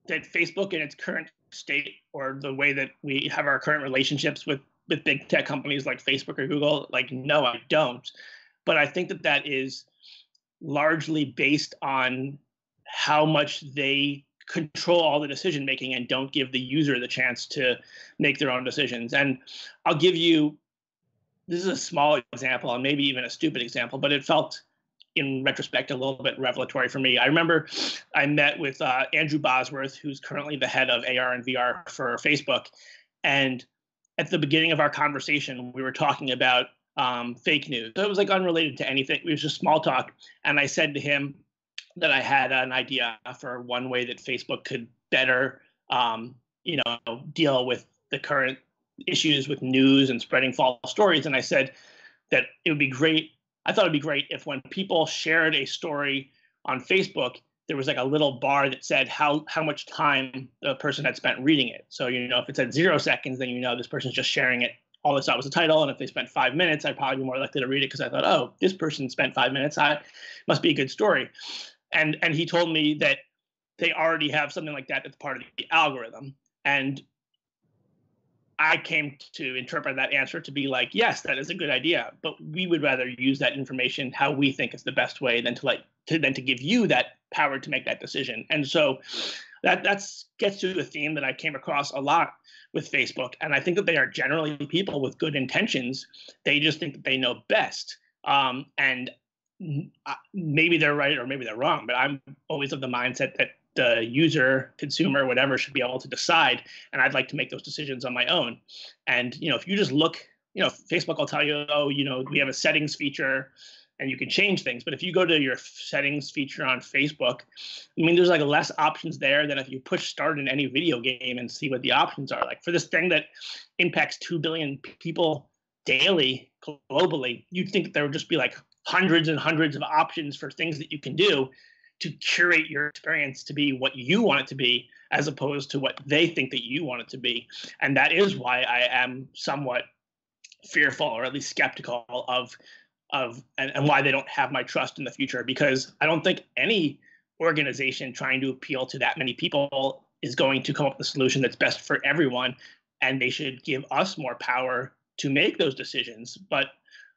Facebook in its current state, or the way that we have our current relationships with big tech companies like Facebook or Google, no, I don't. But I think that is largely based on how much they control all the decision making and don't give the user the chance to make their own decisions. And I'll give you, this is a small example and maybe even a stupid example, but it felt in retrospect a little bit revelatory for me. I remember I met with Andrew Bosworth, who's currently the head of AR and VR for Facebook. And at the beginning of our conversation, we were talking about fake news. So it was unrelated to anything. It was just small talk. And I said to him that I had an idea for one way that Facebook could better, deal with the current issues with news and spreading false stories. And I said that it would be great. I thought it'd be great if when people shared a story on Facebook, there was a little bar that said how much time the person had spent reading it. So, if it said 0 seconds, then this person's just sharing it. All they saw was the title. And if they spent 5 minutes, I'd probably be more likely to read it because I thought, oh, this person spent 5 minutes. Must be a good story. And he told me that they already have something like that that's part of the algorithm. And I came to interpret that answer to be yes, that is a good idea, but we would rather use that information how we think is the best way than to give you that power to make that decision. And so that gets to a theme that I came across a lot with Facebook. And I think that they are generally people with good intentions. They just think that they know best. And maybe they're right or maybe they're wrong, but I'm always of the mindset that the user, consumer, whatever, should be able to decide. And I'd like to make those decisions on my own. And, if you just look, Facebook will tell you, oh, we have a settings feature and you can change things. But if you go to your settings feature on Facebook, there's less options there than if you push start in any video game and see what the options are. For this thing that impacts 2 billion people daily globally, you'd think that there would just be hundreds and hundreds of options for things that you can do to curate your experience to be what you want it to be, as opposed to what they think that you want it to be. And that is why I am somewhat fearful, or at least skeptical of why they don't have my trust in the future, because I don't think any organization trying to appeal to that many people is going to come up with a solution that's best for everyone. And they should give us more power to make those decisions. But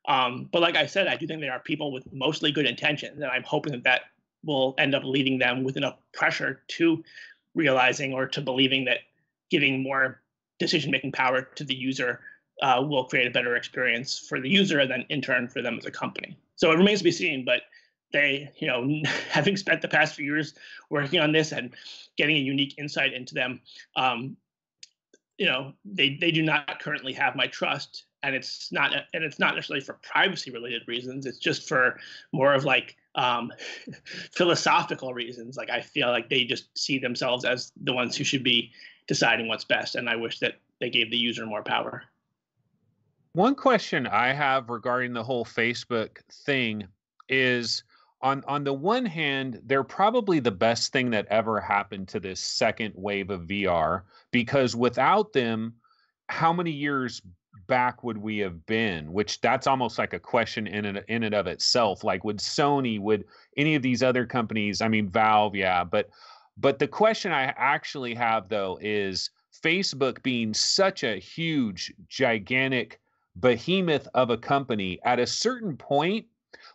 like I said, I do think there are people with mostly good intentions, and I'm hoping that will end up leading them with enough pressure to realizing or to believing that giving more decision-making power to the user will create a better experience for the user and then in turn for them as a company. So it remains to be seen, but they, having spent the past few years working on this and getting a unique insight into them, they do not currently have my trust. And it's not necessarily for privacy related reasons. It's just for more of philosophical reasons. I feel like they just see themselves as the ones who should be deciding what's best. And I wish that they gave the user more power. One question I have regarding the whole Facebook thing is, on the one hand, they're probably the best thing that ever happened to this second wave of VR, because without them, how many years back would we have been? Which that's almost like a question in and of itself. Like, would Sony, would any of these other companies, I mean, Valve, yeah, but the question I actually have though is, Facebook being such a huge, gigantic behemoth of a company, at a certain point,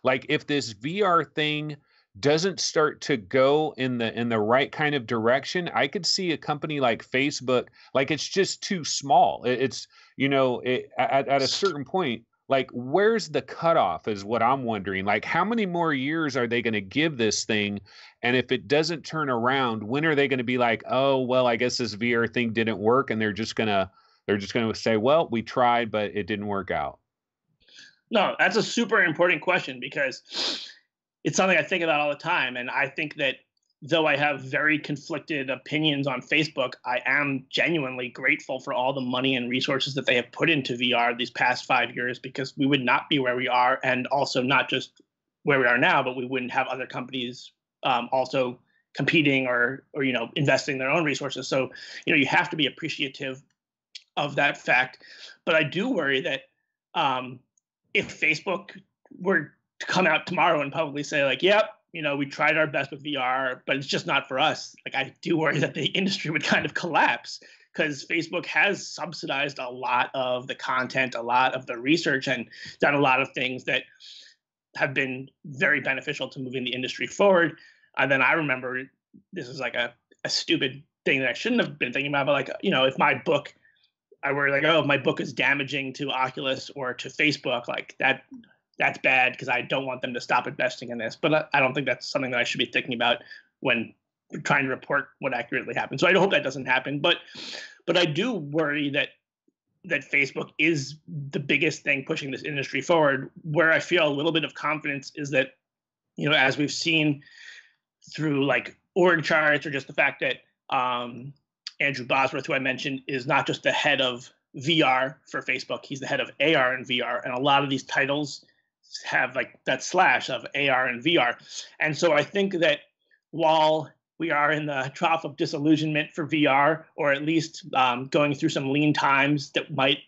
like if this VR thing doesn't start to go in the right kind of direction, I could see a company like Facebook, like it's just too small. It's, at a certain point, like where's the cutoff is what I'm wondering. Like, how many more years are they going to give this thing? And if it doesn't turn around, when are they going to be like, oh, well, I guess this VR thing didn't work, and they're just going to say, well, we tried, but it didn't work out? No, that's a super important question, because it's something I think about all the time. And I think that though I have very conflicted opinions on Facebook, I am genuinely grateful for all the money and resources that they have put into VR these past 5 years, because we would not be where we are, and also not just where we are now, but we wouldn't have other companies also competing or investing their own resources. So, you have to be appreciative of that fact. But I do worry that if Facebook were to come out tomorrow and publicly say, like, yep, we tried our best with VR, but it's just not for us, like, I do worry that the industry would kind of collapse, because Facebook has subsidized a lot of the content, a lot of the research, and done a lot of things that have been very beneficial to moving the industry forward. And then I remember, this is like a stupid thing that I shouldn't have been thinking about, but like, if my book, I worry like, oh, my book is damaging to Oculus or to Facebook, like that's bad, because I don't want them to stop investing in this. But I don't think that's something that I should be thinking about when trying to report what accurately happened. So I hope that doesn't happen. But I do worry that Facebook is the biggest thing pushing this industry forward. Where I feel a little bit of confidence is that, as we've seen through like org charts, or just the fact that Andrew Bosworth, who I mentioned, is not just the head of VR for Facebook, he's the head of AR and VR. And a lot of these titles have like that slash of AR and VR. And so I think that while we are in the trough of disillusionment for VR, or at least going through some lean times that might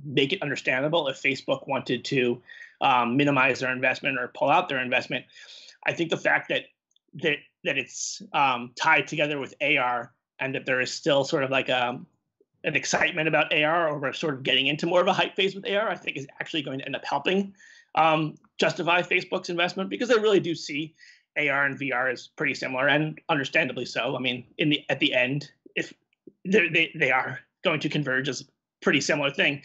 make it understandable if Facebook wanted to minimize their investment or pull out their investment, I think the fact that it's tied together with AR, and that there is still sort of like an excitement about AR, or we're sort of getting into more of a hype phase with AR, I think is actually going to end up helping justify Facebook's investment, because they really do see AR and VR as pretty similar, and understandably so. I mean, at the end, if they are going to converge as a pretty similar thing.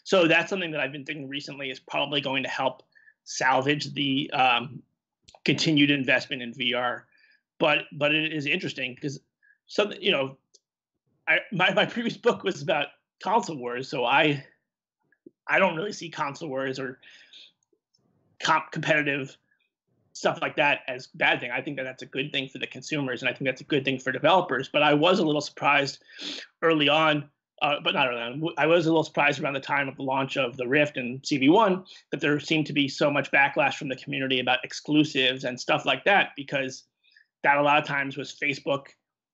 So that's something that I've been thinking recently is probably going to help salvage the continued investment in VR. But it is interesting, because something, my previous book was about console wars, so I don't really see console wars or competitive stuff like that as a bad thing. I think that that's a good thing for the consumers, and I think that's a good thing for developers. But I was a little surprised early on, but not early on. I was a little surprised around the time of the launch of the Rift and CV1 that there seemed to be so much backlash from the community about exclusives and stuff like that, because that a lot of times was Facebook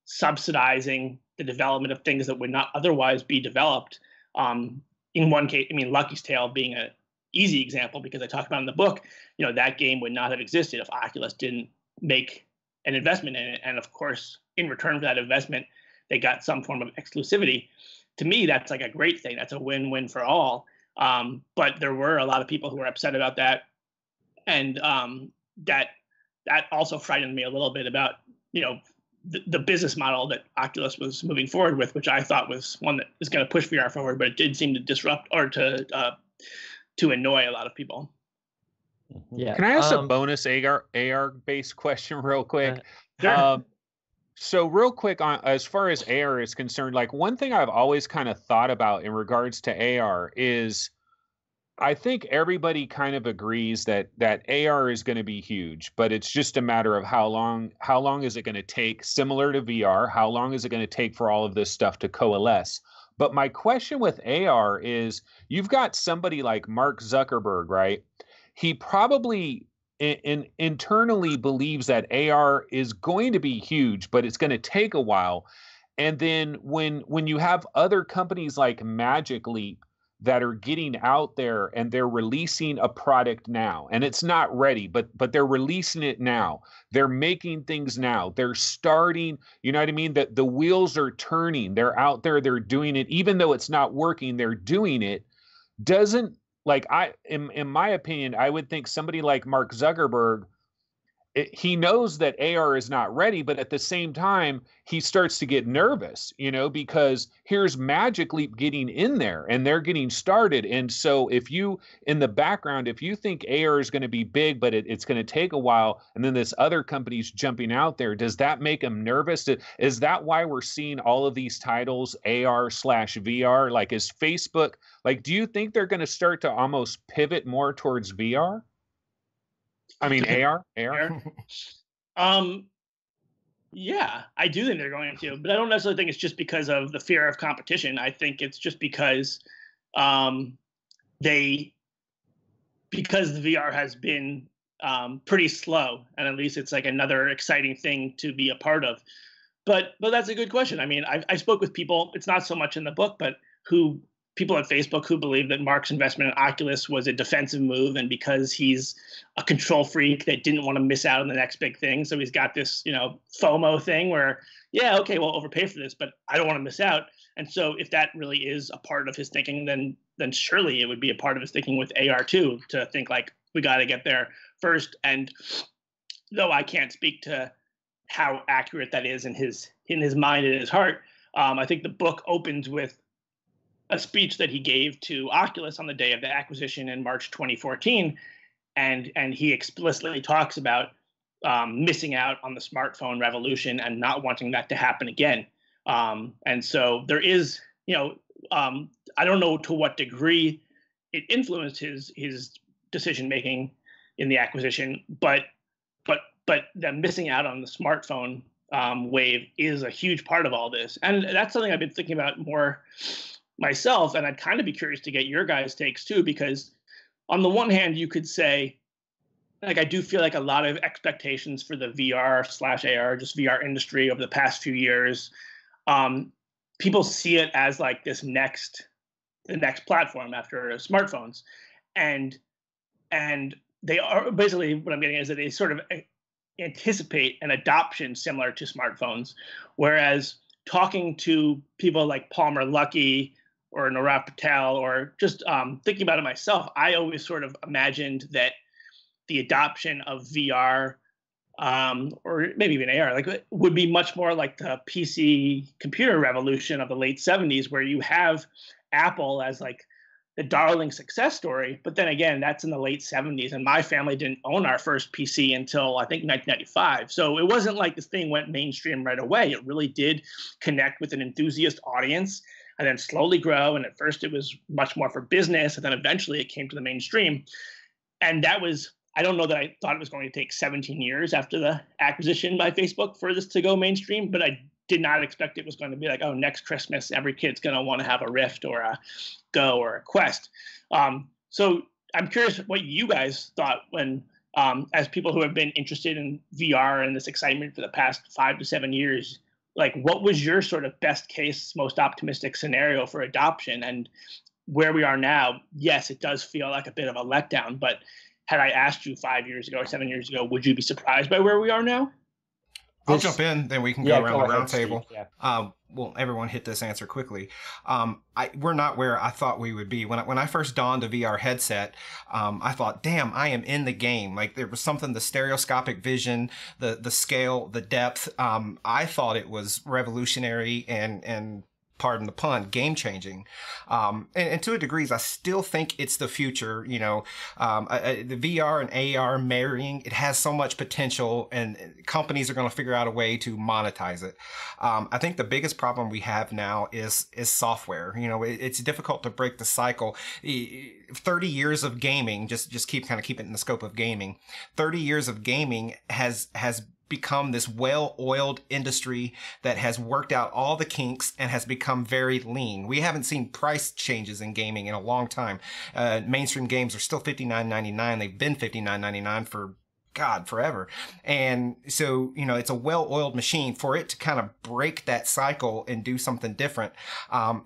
subsidizing the development of things that would not otherwise be developed. In one case, I mean, Lucky's Tale being an easy example, because I talk about in the book, that game would not have existed if Oculus didn't make an investment in it. And of course, in return for that investment, they got some form of exclusivity. To me, that's like a great thing. That's a win-win for all. But there were a lot of people who were upset about that. And that also frightened me a little bit about, the business model that Oculus was moving forward with, which I thought was one that is going to push VR forward, but it did seem to disrupt, or to annoy a lot of people. Yeah. Can I ask a bonus AR based question real quick? Sure. So real quick, on as far as AR is concerned, like one thing I've always kind of thought about in regards to AR is I think everybody kind of agrees that AR is going to be huge, but it's just a matter of how long is it going to take, similar to VR, how long is it going to take for all of this stuff to coalesce? But my question with AR is, you've got somebody like Mark Zuckerberg, right? He probably internally believes that AR is going to be huge, but it's going to take a while. And then when you have other companies like Magic Leap that are getting out there and they're releasing a product now, and it's not ready, but they're releasing it now. They're making things now. They're starting, you know what I mean? That the wheels are turning. They're out there, they're doing it. Even though it's not working, they're doing it. Doesn't, like, in my opinion, I would think somebody like Mark Zuckerberg, he knows that AR is not ready, but at the same time, he starts to get nervous, you know, because here's Magic Leap getting in there and they're getting started. And so if you, in the background, if you think AR is going to be big, but it's going to take a while, and then this other company's jumping out there, does that make him nervous? Is that why we're seeing all of these titles AR/VR? Like, is Facebook, like, do you think they're going to start to almost pivot more towards VR? I mean, AR. Yeah, I do think they're going to, but I don't necessarily think it's just because of the fear of competition. I think it's just because the VR has been pretty slow, and at least it's like another exciting thing to be a part of. But that's a good question. I mean, I spoke with people. It's not so much in the book, but people at Facebook who believe that Mark's investment in Oculus was a defensive move, and because he's a control freak that didn't want to miss out on the next big thing, so he's got this, you know, FOMO thing where, yeah, okay, we'll overpay for this, but I don't want to miss out. And so if that really is a part of his thinking, then surely it would be a part of his thinking with AR too, to think like, we got to get there first. And though I can't speak to how accurate that is in his mind and his heart, I think the book opens with a speech that he gave to Oculus on the day of the acquisition in March 2014, and he explicitly talks about missing out on the smartphone revolution and not wanting that to happen again. And so there is, you know, I don't know to what degree it influenced his decision making in the acquisition, but the missing out on the smartphone wave is a huge part of all this, and that's something I've been thinking about more myself, and I'd kind of be curious to get your guys' takes too, because on the one hand, you could say, like, I do feel like a lot of expectations for the VR/AR, just VR industry over the past few years, people see it as like the next platform after smartphones, and they are basically, what I'm getting is that they sort of anticipate an adoption similar to smartphones, whereas talking to people like Palmer Luckey or Nirav Patel, or just thinking about it myself, I always sort of imagined that the adoption of VR, or maybe even AR, like, would be much more like the PC computer revolution of the late 70s, where you have Apple as like the darling success story. But then again, that's in the late 70s, and my family didn't own our first PC until I think 1995. So it wasn't like this thing went mainstream right away. It really did connect with an enthusiast audience and then slowly grow. And at first it was much more for business, and then eventually it came to the mainstream. And that was, I don't know that I thought it was going to take 17 years after the acquisition by Facebook for this to go mainstream, but I did not expect it was going to be like, oh, next Christmas, every kid's going to want to have a Rift or a Go or a Quest. So I'm curious what you guys thought when, as people who have been interested in VR and this excitement for the past 5 to 7 years, like, what was your sort of best case, most optimistic scenario for adoption? And where we are now, yes, it does feel like a bit of a letdown, but had I asked you 5 years ago or 7 years ago, would you be surprised by where we are now? I'll jump in, then we can go around the round table. Yeah. Well, everyone hit this answer quickly. We're not where I thought we would be. When I first donned a VR headset, I thought, damn, I am in the game. Like, there was something, the stereoscopic vision, the scale, the depth. I thought it was revolutionary and pardon the pun, game changing. And to a degree, I still think it's the future. You know, the VR and AR marrying, it has so much potential, and companies are going to figure out a way to monetize it. I think the biggest problem we have now is software. You know, it's difficult to break the cycle. 30 years of gaming, just keep it in the scope of gaming. 30 years of gaming has become this well-oiled industry that has worked out all the kinks and has become very lean. We haven't seen price changes in gaming in a long time. Mainstream games are still $59.99. They've been $59.99 for forever. And so, it's a well-oiled machine. For it to kind of break that cycle and do something different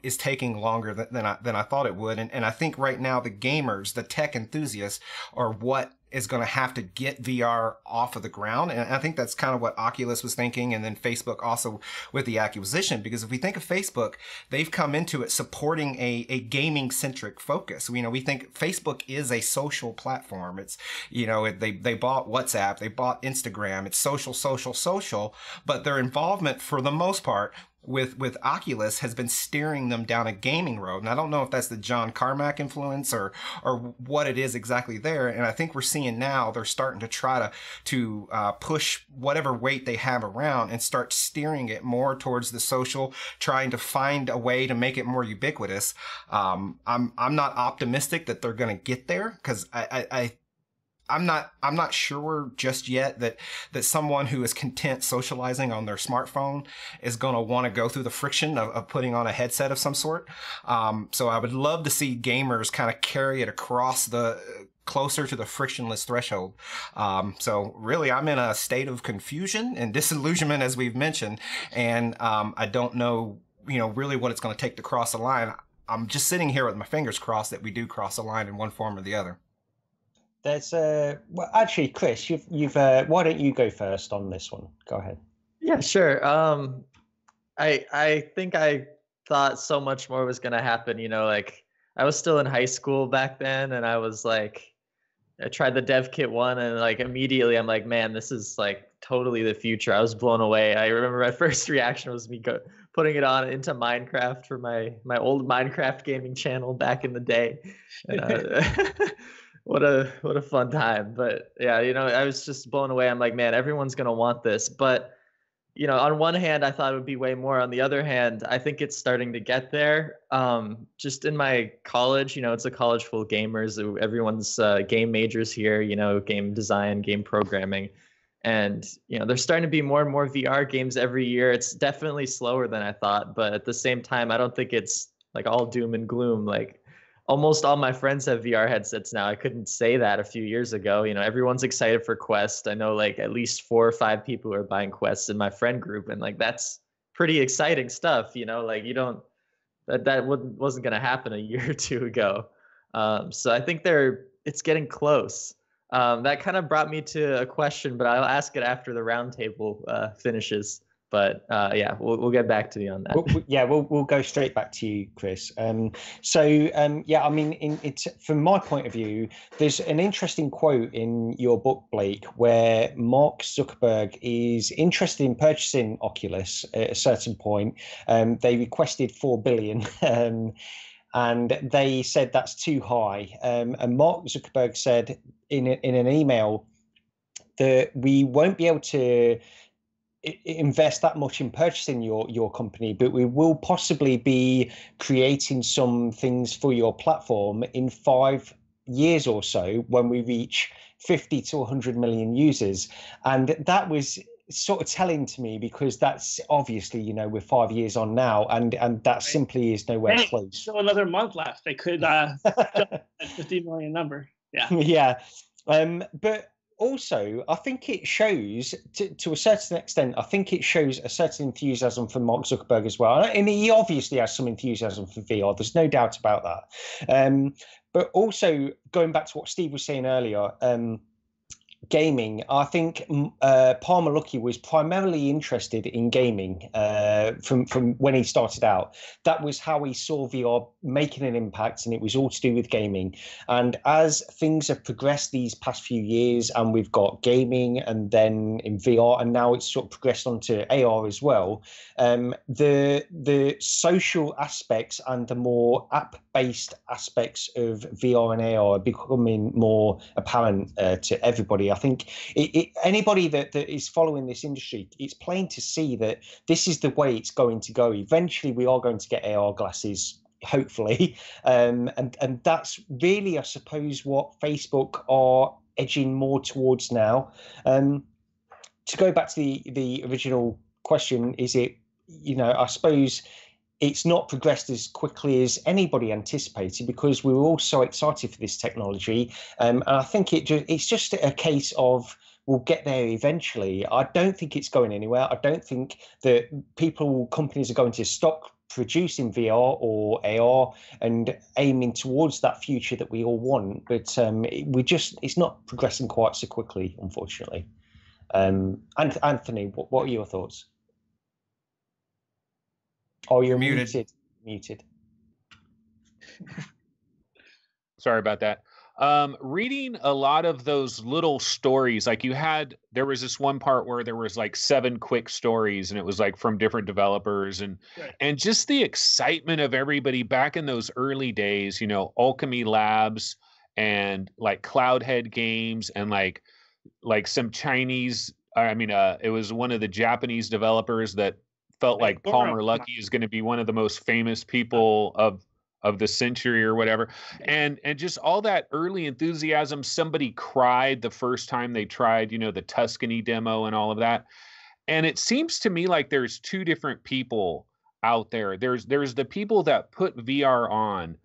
is taking longer than I thought it would. And I think right now the gamers, the tech enthusiasts, are what is going to have to get VR off of the ground. And I think that's kind of what Oculus was thinking, and then Facebook also with the acquisition. Because if we think of Facebook, they've come into it supporting a gaming-centric focus. We think Facebook is a social platform. It's, they bought WhatsApp, they bought Instagram. It's social, but their involvement for the most part with Oculus has been steering them down a gaming road. And I don't know if that's the John Carmack influence or what it is exactly there. And I think we're seeing now they're starting to try to push whatever weight they have around and start steering it more towards the social, trying to find a way to make it more ubiquitous. I'm not optimistic that they're going to get there, because I'm not sure just yet that someone who is content socializing on their smartphone is going to want to go through the friction of putting on a headset of some sort. So I would love to see gamers kind of carry it across closer to the frictionless threshold. So really, I'm in a state of confusion and disillusionment, as we've mentioned, and I don't know, really what it's going to take to cross the line. I'm just sitting here with my fingers crossed that we do cross the line in one form or the other. There's well, actually, Chris, you've why don't you go first on this one? Go ahead. Yeah, sure. I think I thought so much more was gonna happen. Like I was still in high school back then, and I was like, I tried the dev kit one, and like immediately I'm like, man, this is like totally the future. I was blown away. I remember my first reaction was me putting it on into Minecraft for my old Minecraft gaming channel back in the day. And, what a fun time. But yeah, I was just blown away. I'm like, man, everyone's going to want this. But, on one hand, I thought it would be way more. On the other hand, I think it's starting to get there. Just in my college, it's a college full of gamers. Everyone's game majors here, game design, game programming. And, there's starting to be more and more VR games every year. It's definitely slower than I thought. But at the same time, I don't think it's like all doom and gloom. Like, almost all my friends have VR headsets now. I couldn't say that a few years ago. Everyone's excited for Quest. I know like at least 4 or 5 people are buying Quests in my friend group, and like that's pretty exciting stuff. Like you don't that wasn't going to happen a year or two ago. So I think it's getting close. That kind of brought me to a question, but I'll ask it after the roundtable finishes. But yeah, we'll get back to you on that. We'll go straight back to you, Chris. I mean, it's from my point of view, there's an interesting quote in your book, Blake, where Mark Zuckerberg is interested in purchasing Oculus at a certain point. They requested $4 billion. And they said that's too high. And Mark Zuckerberg said in an email that we won't be able to invest that much in purchasing your company, but we will possibly be creating some things for your platform in 5 years or so when we reach 50 to 100 million users. And that was sort of telling to me, because that's obviously, we're 5 years on now, and that simply is nowhere close. Still another month left. They could jump that 50 million number. Yeah. Yeah. But also, I think it shows, to a certain extent, I think it shows a certain enthusiasm for Mark Zuckerberg as well. And he obviously has some enthusiasm for VR. There's no doubt about that. But also, going back to what Steve was saying earlier, gaming, I think Palmer Luckey was primarily interested in gaming from when he started out. That was how he saw VR making an impact, and it was all to do with gaming. And as things have progressed these past few years, and we've got gaming and then in VR, and now it's sort of progressed onto AR as well, the social aspects and the more app-based aspects of VR and AR are becoming more apparent to everybody. I think anybody that is following this industry, it's plain to see that this is the way it's going to go. Eventually, we are going to get AR glasses hopefully. And that's really, I suppose, what Facebook are edging more towards now. To go back to the original question, is it, I suppose it's not progressed as quickly as anybody anticipated because we were all so excited for this technology. And I think it's just a case of we'll get there eventually. I don't think it's going anywhere. I don't think that companies are going to stop producing VR or AR and aiming towards that future that we all want. But it's not progressing quite so quickly, unfortunately. And Anthony, what are your thoughts? Oh, you're muted. Sorry about that. Reading a lot of those little stories, like there was this one part where there was like 7 quick stories, and it was like from different developers, and just the excitement of everybody back in those early days, Alchemy Labs and like Cloudhead Games and like some Chinese. It was one of the Japanese developers that felt like Palmer Luckey is going to be one of the most famous people of the century or whatever. And just all that early enthusiasm. Somebody cried the first time they tried, the Tuscany demo and all of that. And it seems to me like there's 2 different people out there. There's the people that put VR on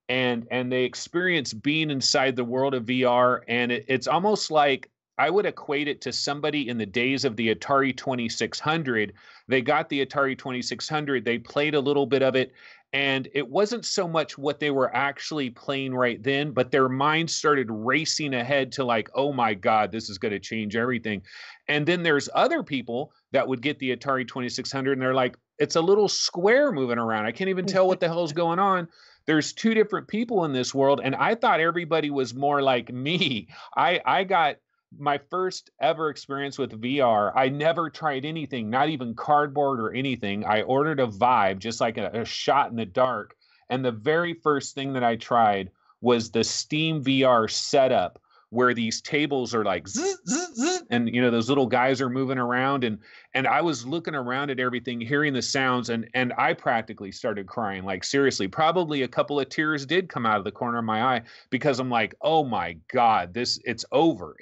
and they experience being inside the world of VR. And it's almost like, I would equate it to somebody in the days of the Atari 2600. They got the Atari 2600, they played a little bit of it, and it wasn't so much what they were actually playing right then, but their mind started racing ahead to like, oh my God, this is going to change everything. And then there's other people that would get the Atari 2600 and they're like, it's a little square moving around. I can't even tell what the hell's going on. There's 2 different people in this world, and I thought everybody was more like me. I got my first ever experience with VR. I never tried anything, not even cardboard or anything. I ordered a Vive, just like a shot in the dark. And the very first thing that I tried was the Steam VR setup, where these tables are like zzz, zzz, zzz, and those little guys are moving around, and I was looking around at everything, hearing the sounds, and I practically started crying. Like, seriously, probably a couple of tears did come out of the corner of my eye, because I'm like, oh my God, it's over.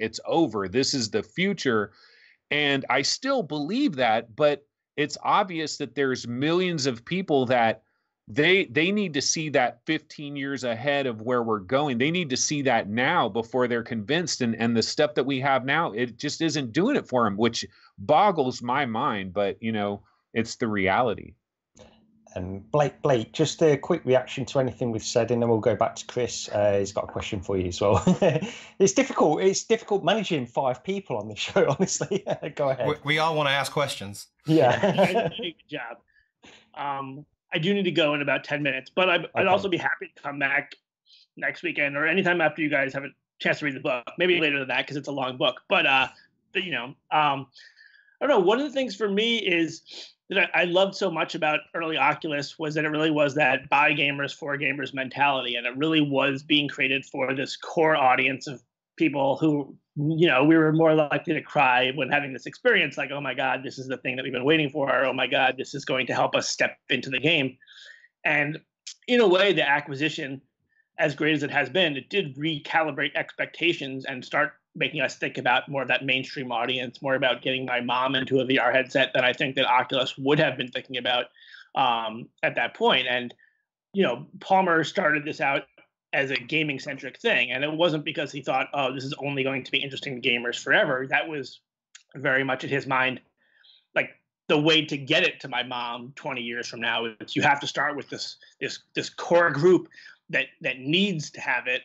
This is the future. And I still believe that, but it's obvious that there's millions of people that they need to see that 15 years ahead of where we're going. They need to see that now before they're convinced. And the stuff that we have now, it just isn't doing it for them, which boggles my mind. But, it's the reality. And Blake, just a quick reaction to anything we've said, and then we'll go back to Chris. He's got a question for you as well. It's difficult managing 5 people on the show, honestly. Go ahead. We all want to ask questions. Yeah. Good job. I do need to go in about 10 minutes, but I'd also be happy to come back next weekend or anytime after you guys have a chance to read the book. Maybe later than that, because it's a long book. But I don't know. One of the things for me is that I loved so much about early Oculus was that it really was that by gamers for gamers mentality, and it really was being created for this core audience of people who, we were more likely to cry when having this experience, like, oh my God, this is the thing that we've been waiting for, or oh my God, this is going to help us step into the game. And in a way, the acquisition, as great as it has been, it did recalibrate expectations and start making us think about more of that mainstream audience, more about getting my mom into a VR headset than I think that Oculus would have been thinking about at that point. And, Palmer started this out as a gaming centric thing. And it wasn't because he thought, oh, this is only going to be interesting to gamers forever. That was very much in his mind, like the way to get it to my mom 20 years from now is you have to start with this core group that needs to have it.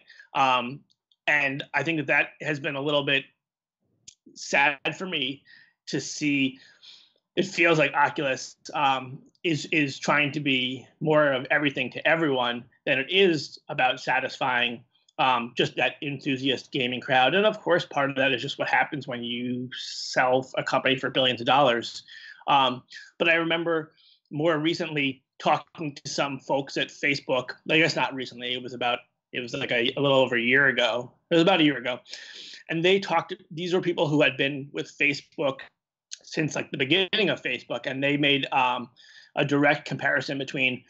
And I think that has been a little bit sad for me to see. It feels like Oculus is trying to be more of everything to everyone than it is about satisfying just that enthusiast gaming crowd. And of course, part of that is just what happens when you sell a company for billions of dollars. But I remember more recently talking to some folks at Facebook. I guess not recently. It was like a little over a year ago. It was about a year ago. And these were people who had been with Facebook since like the beginning of Facebook. And they made a direct comparison between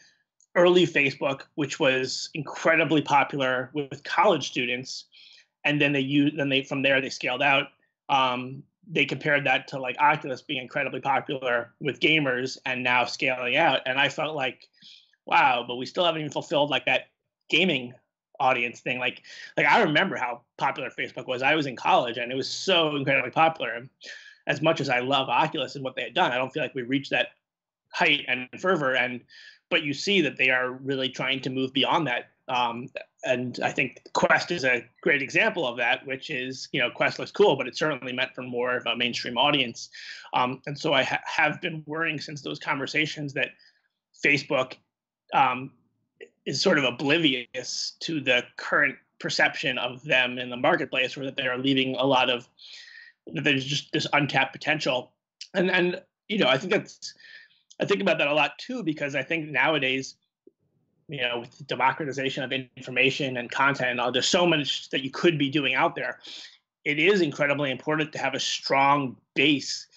early Facebook, which was incredibly popular with college students, and then from there they scaled out. They compared that to like Oculus being incredibly popular with gamers and now scaling out. And I felt like, wow, but we still haven't even fulfilled like that gaming audience thing. Like I remember how popular Facebook was. I was in college and it was so incredibly popular. And as much as I love Oculus and what they had done, I don't feel like we reached that height and fervor. But you see that they are really trying to move beyond that. And I think Quest is a great example of that, which is, Quest looks cool, but it's certainly meant for more of a mainstream audience. And so I have been worrying since those conversations that Facebook is sort of oblivious to the current perception of them in the marketplace, or that they are leaving that there's just this untapped potential. And I think about that a lot too, because I think nowadays, with the democratization of information and content and all, there's so much that you could be doing out there. It is incredibly important to have a strong base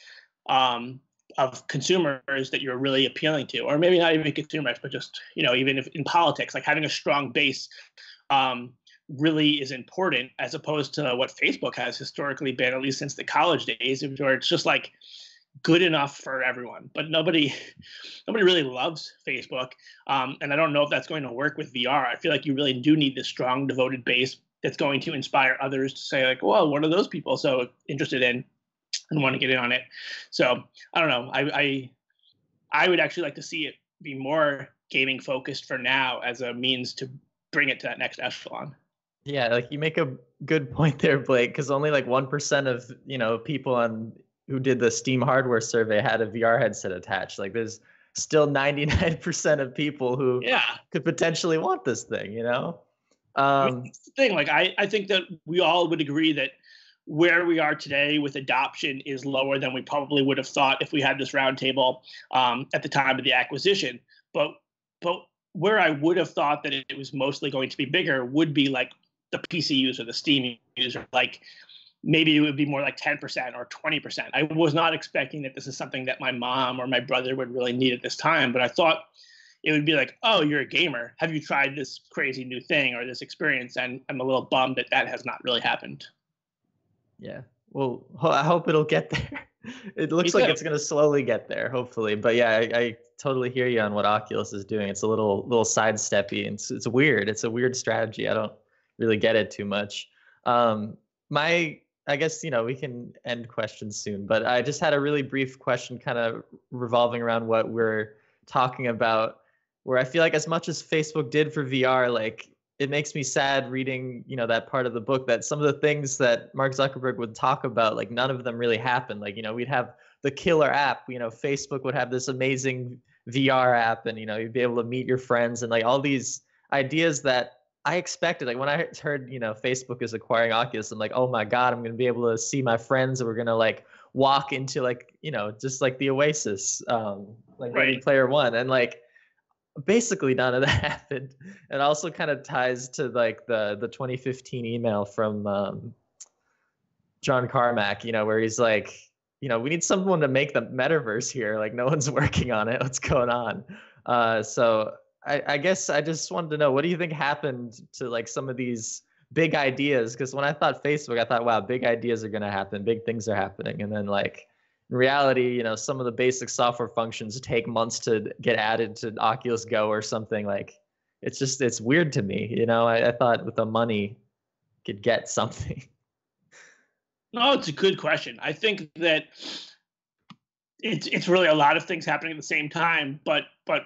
of consumers that you're really appealing to, or maybe not even consumers, but just, even if in politics, like having a strong base really is important, as opposed to what Facebook has historically been, at least since the college days, where it's just like good enough for everyone, but nobody really loves Facebook. And I don't know if that's going to work with VR. I feel like you really do need this strong, devoted base that's going to inspire others to say like, well, what are those people so interested in and want to get in on it? So I don't know. I would actually like to see it be more gaming focused for now as a means to bring it to that next echelon. Yeah, like you make a good point there, Blake, because only like 1% of, people who did the Steam hardware survey had a VR headset attached. Like there's still 99% of people who could potentially want this thing, That's the thing. Like I think that we all would agree that where we are today with adoption is lower than we probably would have thought if we had this roundtable at the time of the acquisition. But where I would have thought that it was mostly going to be bigger would be like the PC user, the Steam user, like maybe it would be more like 10% or 20%. I was not expecting that this is something that my mom or my brother would really need at this time, but I thought it would be like, oh, you're a gamer. Have you tried this crazy new thing or this experience? And I'm a little bummed that has not really happened. Yeah. Well, I hope it'll get there. It looks like it's going to slowly get there, hopefully. But yeah, I totally hear you on what Oculus is doing. It's a little sidesteppy, and it's weird. It's a weird strategy. I don't really get it too much. I guess, we can end questions soon, but I just had a really brief question kind of revolving around what we're talking about, where I feel like as much as Facebook did for VR, like it makes me sad reading, that part of the book, that some of the things that Mark Zuckerberg would talk about, like none of them really happened. Like, we'd have the killer app, Facebook would have this amazing VR app, and, you'd be able to meet your friends, and like all these ideas that I expected. Like when I heard, Facebook is acquiring Oculus, I'm like, oh my God, I'm going to be able to see my friends, and we're going to like walk into like, just like the Oasis, like Ready Player One. And like, basically none of that happened. It also kind of ties to like the 2015 email from John Carmack, where he's like, we need someone to make the metaverse here. Like no one's working on it. What's going on? So I guess I just wanted to know, what do you think happened to like some of these big ideas? Because when I thought Facebook, I thought, wow, big ideas are going to happen. Big things are happening. And then like in reality, some of the basic software functions take months to get added to Oculus Go or something. Like it's weird to me. I thought with the money could get something. No, it's a good question. I think that it's really a lot of things happening at the same time, but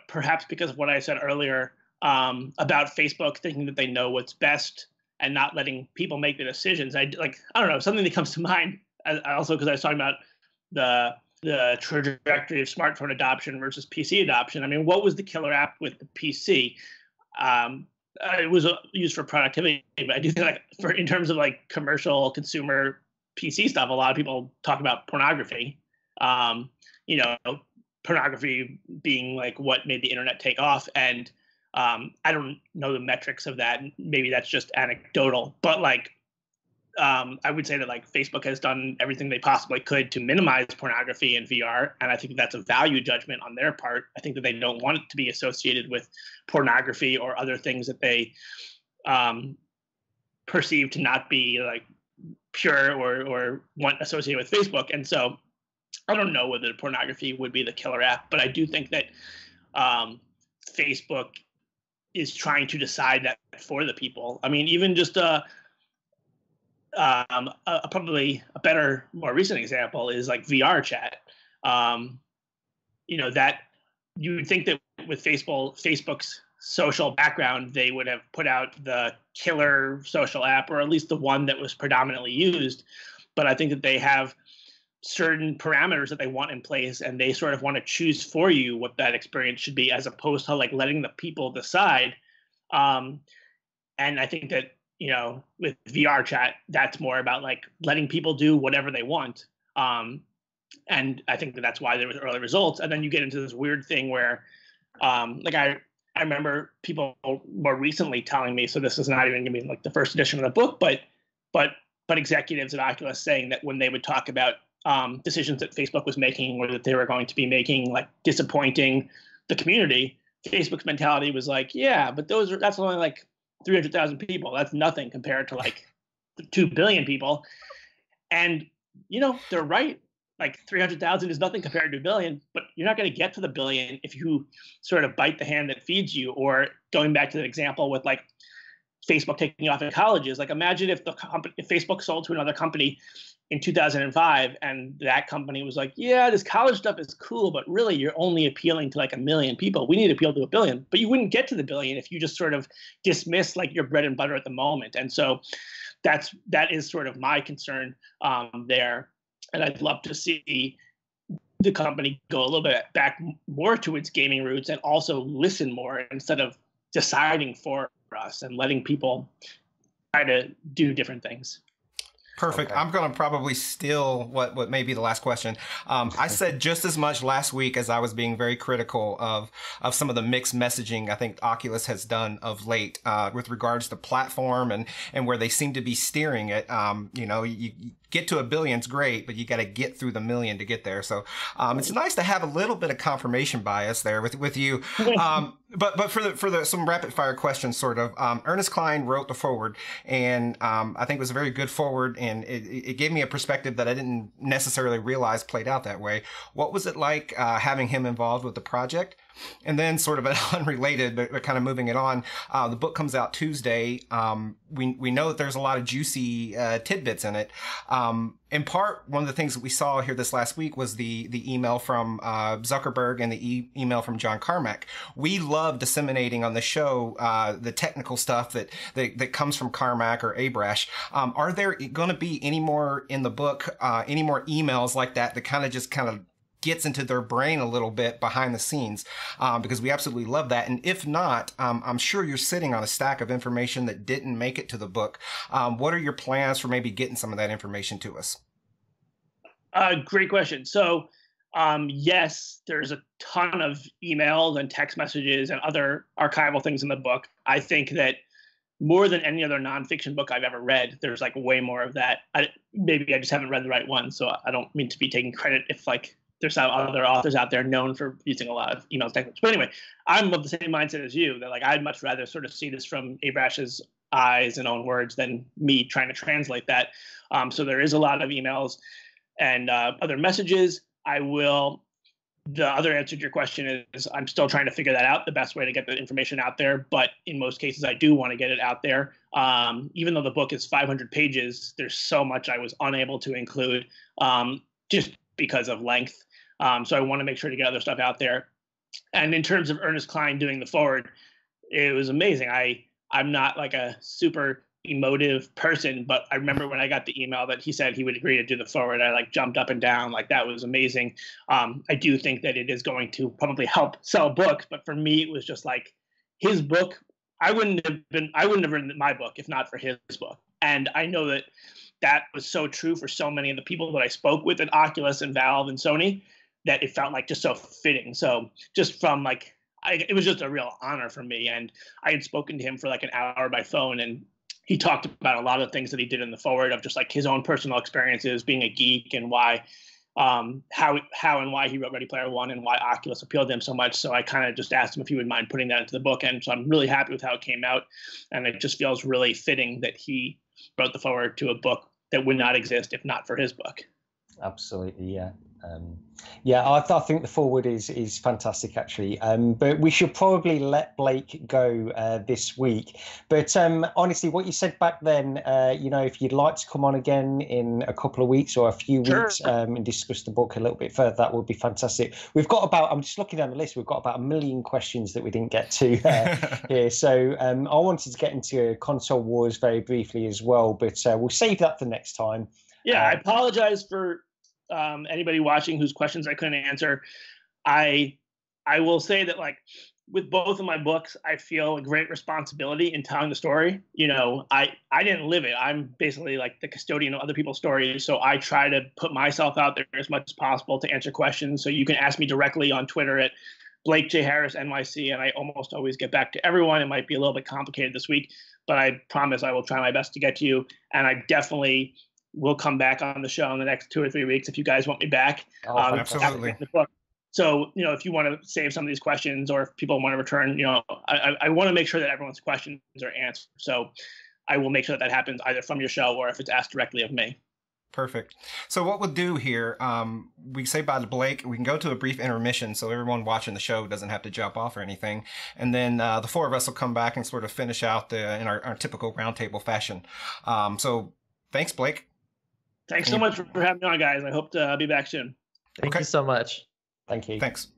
perhaps because of what I said earlier about Facebook thinking that they know what's best and not letting people make the decisions. I don't know, something that comes to mind also because I was talking about the trajectory of smartphone adoption versus PC adoption. I mean, what was the killer app with the PC? It was used for productivity, but I do think in terms of like commercial consumer PC stuff, a lot of people talk about pornography. Pornography being like what made the internet take off. And I don't know the metrics of that. Maybe that's just anecdotal, but like I would say that like Facebook has done everything they possibly could to minimize pornography in VR, and I think that's a value judgment on their part. I think that they don't want it to be associated with pornography or other things that they perceive to not be like pure or want associated with Facebook. And so I don't know whether pornography would be the killer app, but I do think that Facebook is trying to decide that for the people. I mean, even just probably a better, more recent example is like VR chat. That you would think that with Facebook's social background, they would have put out the killer social app, or at least the one that was predominantly used. But I think that they have certain parameters that they want in place, and they sort of want to choose for you what that experience should be, as opposed to like letting the people decide. And I think that, with VR chat, that's more about like letting people do whatever they want. And I think that that's why there was early results. And then you get into this weird thing where, I remember people more recently telling me, so this is not even going to be like the first edition of the book, but executives at Oculus saying that when they would talk about decisions that Facebook was making, or that they were going to be making, like disappointing the community, Facebook's mentality was like, yeah, but that's only like 300,000 people. That's nothing compared to like 2 billion people. And, they're right. Like 300,000 is nothing compared to 2 billion, but you're not going to get to the billion if you sort of bite the hand that feeds you. Or going back to the example with like Facebook taking off in colleges, like imagine if if Facebook sold to another company in 2005 and that company was like, yeah, this college stuff is cool, but really you're only appealing to like 1 million people. We need to appeal to 1 billion, but you wouldn't get to the billion if you just sort of dismiss like your bread and butter at the moment. And so that is sort of my concern there. And I'd love to see the company go a little bit back more to its gaming roots, and also listen more instead of deciding for us and letting people try to do different things. Perfect. Okay. I'm going to probably steal what may be the last question. I said just as much last week as I was being very critical of some of the mixed messaging I think Oculus has done of late with regards to platform and where they seem to be steering it. You get to 1 billion's great, but you got to get through the 1 million to get there. So it's nice to have a little bit of confirmation bias there with you. But for some rapid fire questions, sort of, Ernest Cline wrote the foreword, and I think it was a very good foreword, and it gave me a perspective that I didn't necessarily realize played out that way. What was it like having him involved with the project? And then sort of an unrelated, but kind of moving it on, the book comes out Tuesday. We know that there's a lot of juicy tidbits in it. In part, one of the things that we saw here this last week was the email from Zuckerberg and the email from John Carmack. We love disseminating on the show the technical stuff that comes from Carmack or Abrash. Are there going to be any more in the book, any more emails like that kind of gets into their brain a little bit behind the scenes, because we absolutely love that. And if not, I'm sure you're sitting on a stack of information that didn't make it to the book. What are your plans for maybe getting some of that information to us? Great question. So yes, there's a ton of emails and text messages and other archival things in the book. I think that more than any other nonfiction book I've ever read, there's like way more of that. Maybe I just haven't read the right one, so I don't mean to be taking credit if like there's some other authors out there known for using a lot of email techniques. But anyway, I'm of the same mindset as you, that like I'd much rather sort of see this from Abrash's eyes and own words than me trying to translate that. So there is a lot of emails and other messages. The other answer to your question is I'm still trying to figure that out, the best way to get the information out there. But in most cases, I do want to get it out there. Even though the book is 500 pages, there's so much I was unable to include just because of length. So I want to make sure to get other stuff out there. And in terms of Ernest Cline doing the forward, it was amazing. I'm not like a super emotive person, but I remember when I got the email that he said he would agree to do the forward, I like jumped up and down. Like that was amazing. I do think that it is going to probably help sell books, but for me, it was just like his book. I wouldn't have written my book if not for his book. And I know that was so true for so many of the people that I spoke with at Oculus and Valve and Sony, that it felt like just so fitting. So just from like, it was just a real honor for me. And I had spoken to him for like an hour by phone, and he talked about a lot of things that he did in the forward of just like his own personal experiences being a geek and why, how and why he wrote Ready Player One and why Oculus appealed to him so much. So I kind of just asked him if he would mind putting that into the book. And so I'm really happy with how it came out. And it just feels really fitting that he wrote the forward to a book that would not exist if not for his book. Absolutely, yeah. I think the forward is fantastic, actually. But we should probably let Blake go this week. But honestly, what you said back then, if you'd like to come on again in a couple of weeks or a few weeks and discuss the book a little bit further, that would be fantastic. We've got I'm just looking down the list, we've got about 1 million questions that we didn't get to here. So I wanted to get into console wars very briefly as well, but we'll save that for next time. Yeah, I apologize for anybody watching whose questions I couldn't answer. I will say that, like, with both of my books, I feel a great responsibility in telling the story. I didn't live it. I'm basically like the custodian of other people's stories. So I try to put myself out there as much as possible to answer questions. So you can ask me directly on Twitter at Blake J. Harris NYC, and I almost always get back to everyone. It might be a little bit complicated this week, but I promise I will try my best to get to you. And I definitely will come back on the show in the next 2 or 3 weeks if you guys want me back. Absolutely. So, if you want to save some of these questions or if people want to return, I want to make sure that everyone's questions are answered. So I will make sure that happens either from your show or if it's asked directly of me. Perfect. So what we'll do here, we say bye to Blake. We can go to a brief intermission so everyone watching the show doesn't have to jump off or anything. And then the four of us will come back and sort of finish out in our typical roundtable fashion. So thanks, Blake. Thanks so much for having me on, guys. I hope to be back soon. Thank you so much. Thank you. Thanks.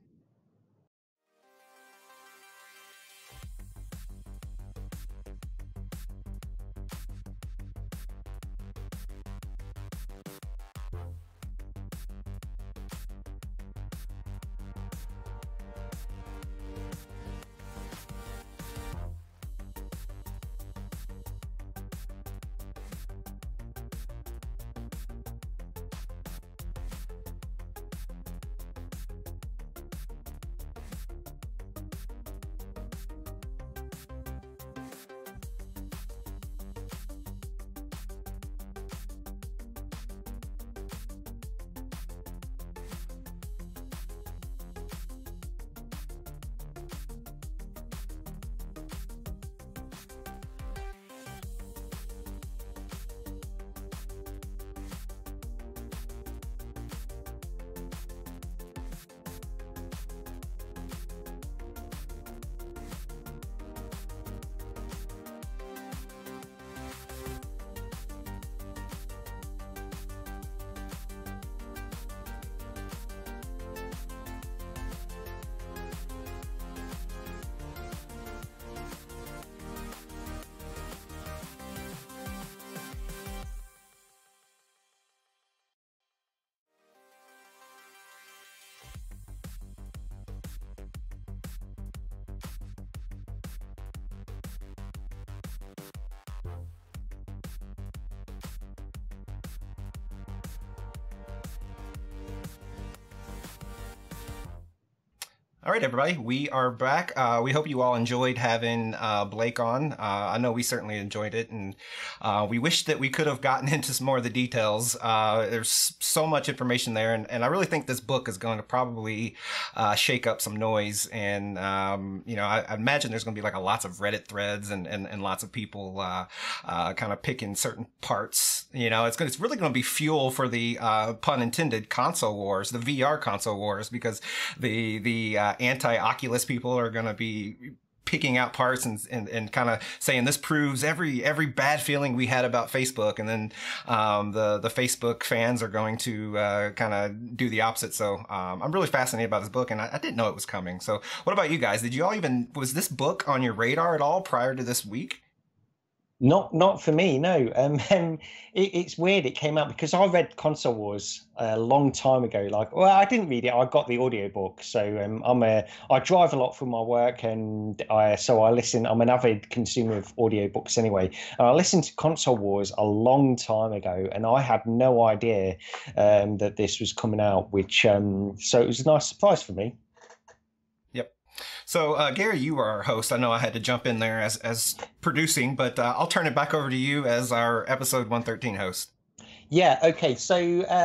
All right, everybody, we are back. We hope you all enjoyed having Blake on. I know we certainly enjoyed it, and we wish that we could have gotten into some more of the details. There's so much information there, and I really think this book is going to probably shake up some noise. And I imagine there's going to be like lots of Reddit threads and lots of people kind of picking certain parts. It's really going to be fuel for the pun intended console wars, the VR console wars, because the anti-Oculus people are going to be picking out parts and kind of saying this proves every bad feeling we had about Facebook, and then the Facebook fans are going to kind of do the opposite. So I'm really fascinated about this book, and I didn't know it was coming. So what about you guys? Was this book on your radar at all prior to this week? Not for me, no. It's weird. It came out because I read Console Wars a long time ago. I didn't read it. I got the audiobook. So I drive a lot for my work, and I listen. I'm an avid consumer of audiobooks anyway. And I listened to Console Wars a long time ago, and I had no idea that this was coming out. So it was a nice surprise for me. So, Gary, you are our host. I know I had to jump in there as producing, but I'll turn it back over to you as our episode 113 host. Yeah, okay, so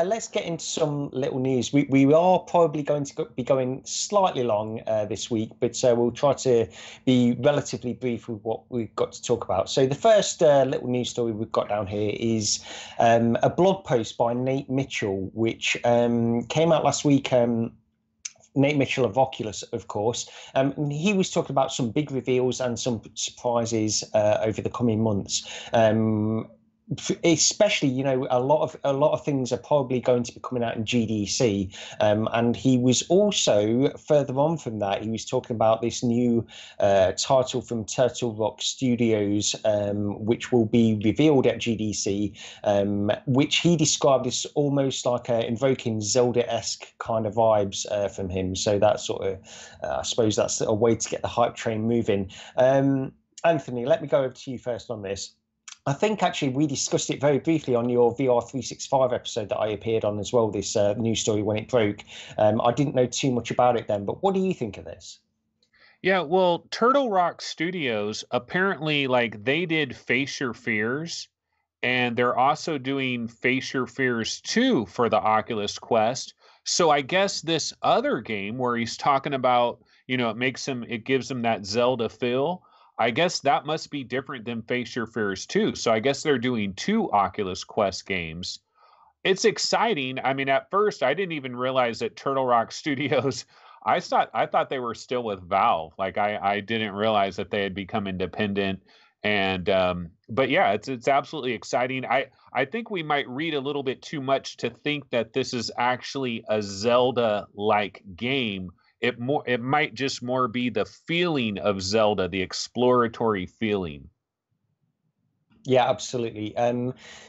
let's get into some little news. We are probably going to be going slightly long this week, but we'll try to be relatively brief with what we've got to talk about. So the first little news story we've got down here is a blog post by Nate Micheal, which came out last week. Nate Micheal of Oculus, of course. He was talking about some big reveals and some surprises over the coming months. Especially, you know, a lot of things are probably going to be coming out in GDC, and he was also further on from that. He was talking about this new title from Turtle Rock Studios, which will be revealed at GDC, which he described as almost like invoking Zelda-esque kind of vibes from him. So that sort of, I suppose, that's a way to get the hype train moving. Anthony, let me go over to you first on this. I think actually we discussed it very briefly on your VR 365 episode that I appeared on as well, this news story when it broke. I didn't know too much about it then, but what do you think of this? Yeah, well, Turtle Rock Studios, apparently, like, they did Face Your Fears, and they're also doing Face Your Fears 2 for the Oculus Quest. So I guess this other game where he's talking about, you know, it gives him that Zelda feel. I guess that must be different than Face Your Fears 2. So I guess they're doing 2 Oculus Quest games. It's exciting. I mean, at first, I didn't even realize that Turtle Rock Studios, I thought they were still with Valve. Like, I didn't realize that they had become independent. And but yeah, it's absolutely exciting. I think we might read a little bit too much to think that this is actually a Zelda-like game. It might just more be the feeling of Zelda, the exploratory feeling. Yeah, absolutely.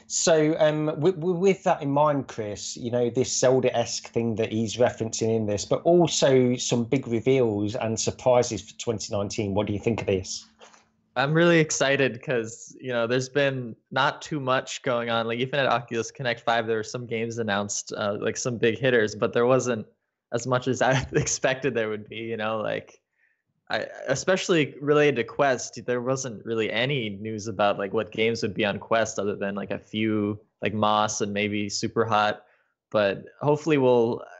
So with that in mind, Chris, you know, this Zelda-esque thing that he's referencing in this, but also some big reveals and surprises for 2019. What do you think of this? I'm really excited because, you know, there's been not too much going on. Like, even at Oculus Connect 5, there were some games announced, like some big hitters, but there wasn't as much as I expected there would be, you know, like, especially related to Quest, there wasn't really any news about like what games would be on Quest other than like a few, like Moss and maybe Super Hot. But hopefully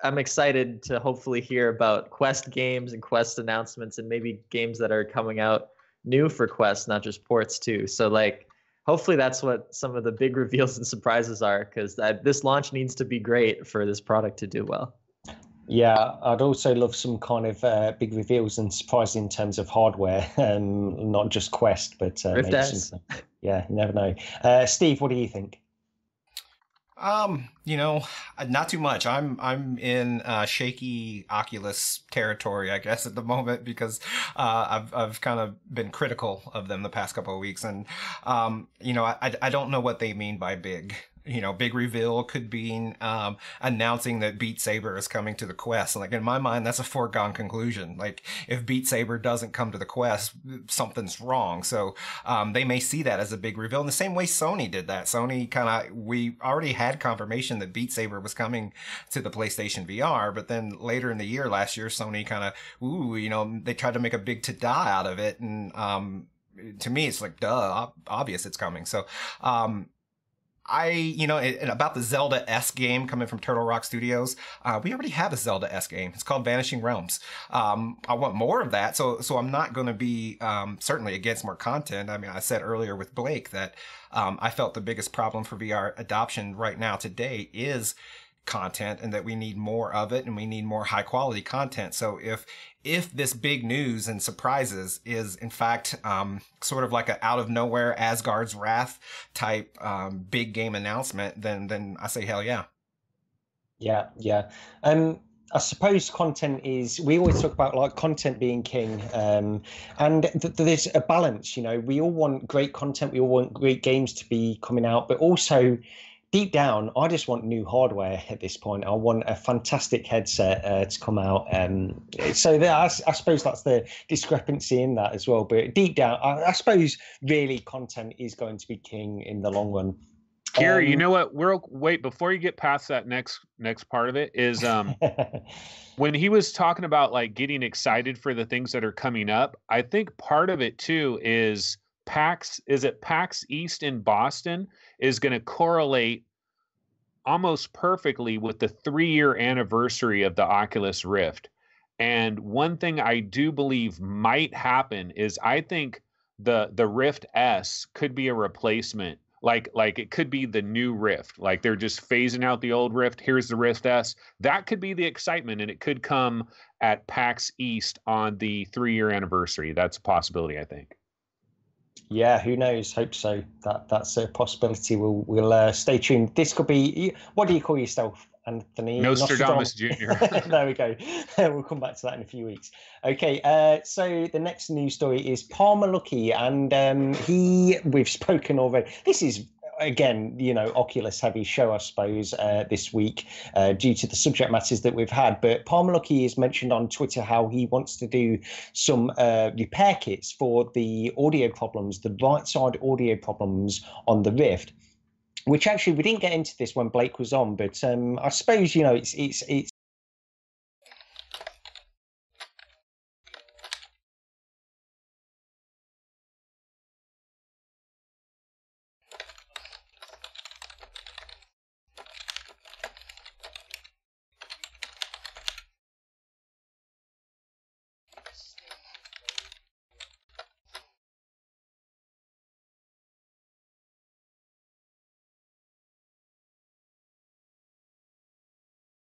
I'm excited to hopefully hear about Quest games and Quest announcements and maybe games that are coming out new for Quest, not just ports too. So like, hopefully that's what some of the big reveals and surprises are, because this launch needs to be great for this product to do well. Yeah, I'd also love some kind of big reveals and surprises in terms of hardware, not just Quest, but maybe yeah, you never know. Steve, what do you think? You know, not too much. I'm in shaky Oculus territory, I guess, at the moment, because I've kind of been critical of them the past couple of weeks, and you know, I don't know what they mean by big. You know, big reveal could be announcing that Beat Saber is coming to the Quest. Like, in my mind, that's a foregone conclusion. Like, if Beat Saber doesn't come to the Quest, something's wrong. So they may see that as a big reveal in the same way Sony did that. Sony we already had confirmation that Beat Saber was coming to the PlayStation VR, but then later in the year, last year, Sony kind of, you know, they tried to make a big ta-da out of it. And to me, it's like, duh, obvious it's coming. So, you know, and about the Zelda-esque game coming from Turtle Rock Studios, we already have a Zelda-esque game. It's called Vanishing Realms. I want more of that, so I'm not going to be certainly against more content. I mean, I said earlier with Blake that I felt the biggest problem for VR adoption right now today is content, and that we need more of it, and we need more high quality content. So if this big news and surprises is in fact sort of like a out of nowhere Asgard's Wrath type big game announcement, then I say hell yeah. Yeah. I suppose content is, we always talk about like content being king, and there's a balance. You know, we all want great content, we all want great games to be coming out, but also deep down, I just want new hardware at this point. I want a fantastic headset to come out. So I suppose that's the discrepancy in that as well. But deep down, I suppose really content is going to be king in the long run. Gary, you know what? Wait, before you get past that next part of it is when he was talking about like getting excited for the things that are coming up, I think part of it too is PAX East in Boston is going to correlate almost perfectly with the 3-year anniversary of the Oculus Rift. And one thing I do believe might happen is I think the Rift S could be a replacement. Like it could be the new Rift. Like they're just phasing out the old Rift. Here's the Rift S. That could be the excitement, and it could come at PAX East on the 3-year anniversary. That's a possibility, I think. Yeah, who knows? Hope so. That's a possibility. We'll stay tuned. This could be. What do you call yourself, Anthony? Nostradamus Jr. There we go. We'll come back to that in a few weeks. Okay. So the next news story is Palmer Luckey, and we've spoken already. This is, again, Oculus heavy show, I suppose, this week due to the subject matters that we've had. But Palmer Luckey has mentioned on Twitter how he wants to do some repair kits for the audio problems, the right side audio problems on the Rift. Which actually we didn't get into this when Blake was on, but I suppose it's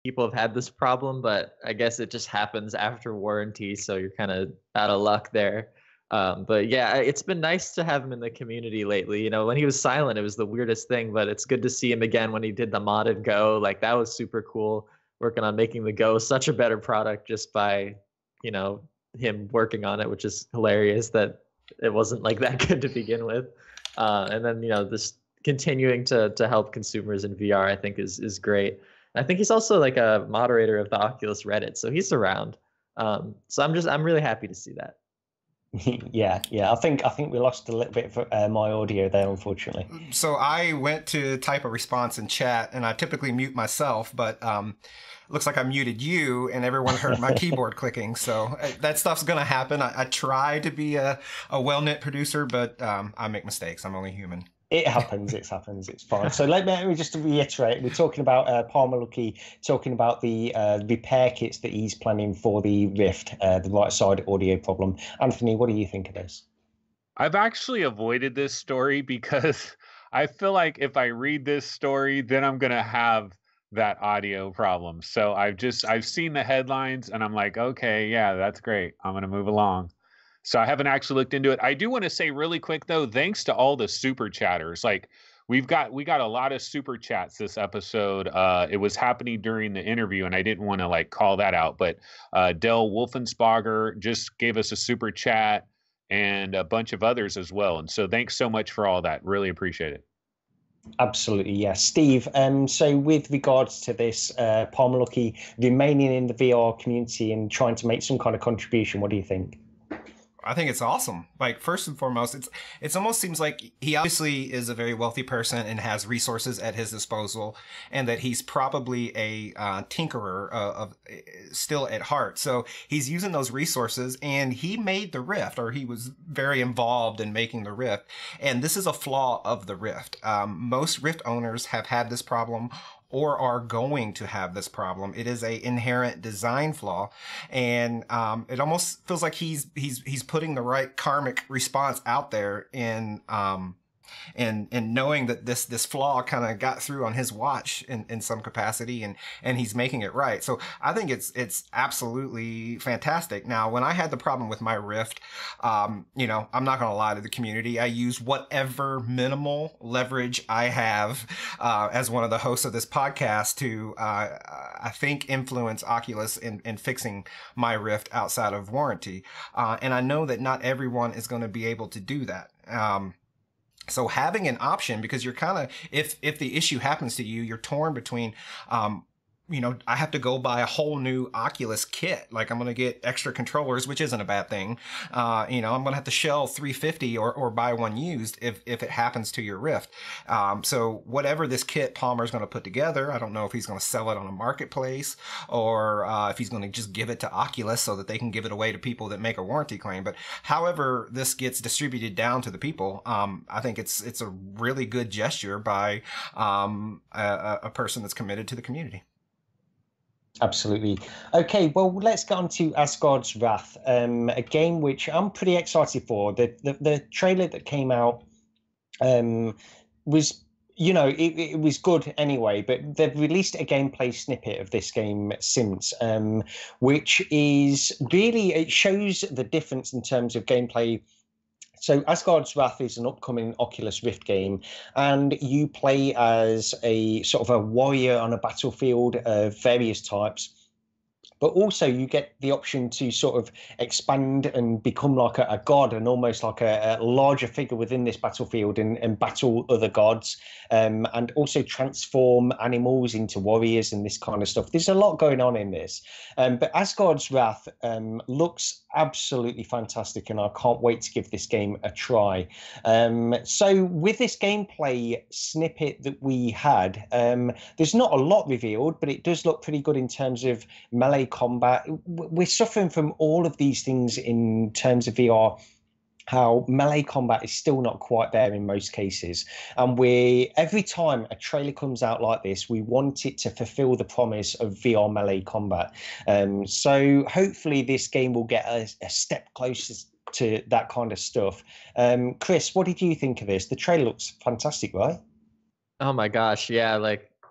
people have had this problem, but I guess it just happens after warranty, so you're kind of out of luck there. But yeah, it's been nice to have him in the community lately. When he was silent, it was the weirdest thing, but it's good to see him again when he did the modded Go. Like, that was super cool, working on making the Go such a better product just by, him working on it, which is hilarious that it wasn't like that good to begin with. And then, this continuing to help consumers in VR, I think is great. I think he's also like a moderator of the Oculus Reddit, so he's around. So I'm really happy to see that. Yeah. I think we lost a little bit of my audio there, unfortunately. So I went to type a response in chat, and I typically mute myself, but looks like I muted you, and everyone heard my keyboard clicking. So that stuff's gonna happen. I try to be a well-knit producer, but I make mistakes. I'm only human. It happens. It's fine. So let me just reiterate. We're talking about Palmer Luckey, talking about the repair kits that he's planning for the Rift, the right side audio problem. Anthony, what do you think of this? I've actually avoided this story because I feel like if I read this story, then I'm going to have that audio problem. So I've seen the headlines and I'm like, okay, yeah, that's great. I'm going to move along. So I haven't actually looked into it. I do want to say really quick though, thanks to all the super chatters. Like we got a lot of super chats this episode. It was happening during the interview and I didn't want to like call that out, but Del Wolfenspager just gave us a super chat and a bunch of others as well. And so thanks so much for all that. Really appreciate it. Absolutely, yes. Steve, so with regards to this, Palmer Luckey remaining in the VR community and trying to make some kind of contribution, what do you think? I think it's awesome. Like, first and foremost, it almost seems like he obviously is a very wealthy person and has resources at his disposal, and that he's probably a tinkerer of still at heart. So he's using those resources, and he made the Rift, or he was very involved in making the Rift. And this is a flaw of the Rift. Most Rift owners have had this problem or are going to have this problem. It is a inherent design flaw, and it almost feels like he's putting the right karmic response out there in and knowing that this flaw kind of got through on his watch in some capacity, and he's making it right. So I think it's absolutely fantastic. Now, when I had the problem with my Rift, I'm not going to lie to the community. I use whatever minimal leverage I have as one of the hosts of this podcast to, I think, influence Oculus in fixing my Rift outside of warranty. And I know that not everyone is going to be able to do that. So having an option, because you're kind of, if the issue happens to you, you're torn between, you know, I have to go buy a whole new Oculus kit. Like I'm going to get extra controllers, which isn't a bad thing. You know, I'm going to have to shell $350 or buy one used if it happens to your Rift. So whatever this kit Palmer's going to put together, I don't know if he's going to sell it on a marketplace or if he's going to just give it to Oculus so that they can give it away to people that make a warranty claim. But however this gets distributed down to the people, I think it's a really good gesture by a person that's committed to the community. Absolutely. Okay, well, let's get on to Asgard's Wrath, a game which I'm pretty excited for. The trailer that came out was, you know, it was good anyway, but they've released a gameplay snippet of this game since, which is really, it shows the difference in terms of gameplay. So Asgard's Wrath is an upcoming Oculus Rift game, and you play as a sort of a warrior on a battlefield of various types. But also you get the option to sort of expand and become like a god and almost like a larger figure within this battlefield and battle other gods, and also transform animals into warriors and this kind of stuff. There's a lot going on in this. But Asgard's Wrath looks absolutely fantastic, and I can't wait to give this game a try. So with this gameplay snippet that we had, there's not a lot revealed, but it does look pretty good in terms of melee combat. We're suffering from all of these things in terms of VR, how melee combat is still not quite there in most cases. And every time a trailer comes out like this, we want it to fulfill the promise of VR melee combat. So hopefully this game will get a step closer to that kind of stuff. Chris, what did you think of this? The trailer looks fantastic, right? Oh my gosh, yeah,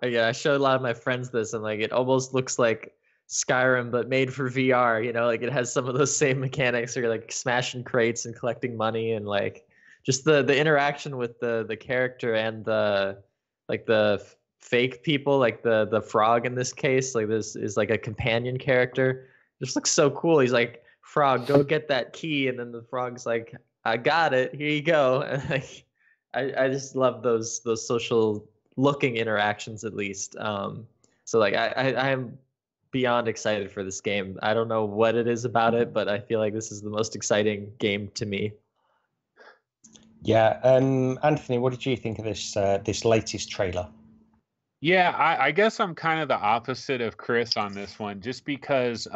I showed a lot of my friends this, and like it almost looks like Skyrim but made for VR, you know, like it has some of those same mechanics, or like smashing crates and collecting money, and like just the interaction with the character and the fake people, like the frog in this case, like this is like a companion character. It just looks so cool. He's like, "Frog, go get that key," and then the frog's like, "I got it, here you go." And like I just love those social looking interactions, at least. So like I am beyond excited for this game. I don't know what it is about it, but I feel like this is the most exciting game to me. Yeah, Anthony, what did you think of this latest trailer? Yeah, I guess I'm kind of the opposite of Chris on this one, just because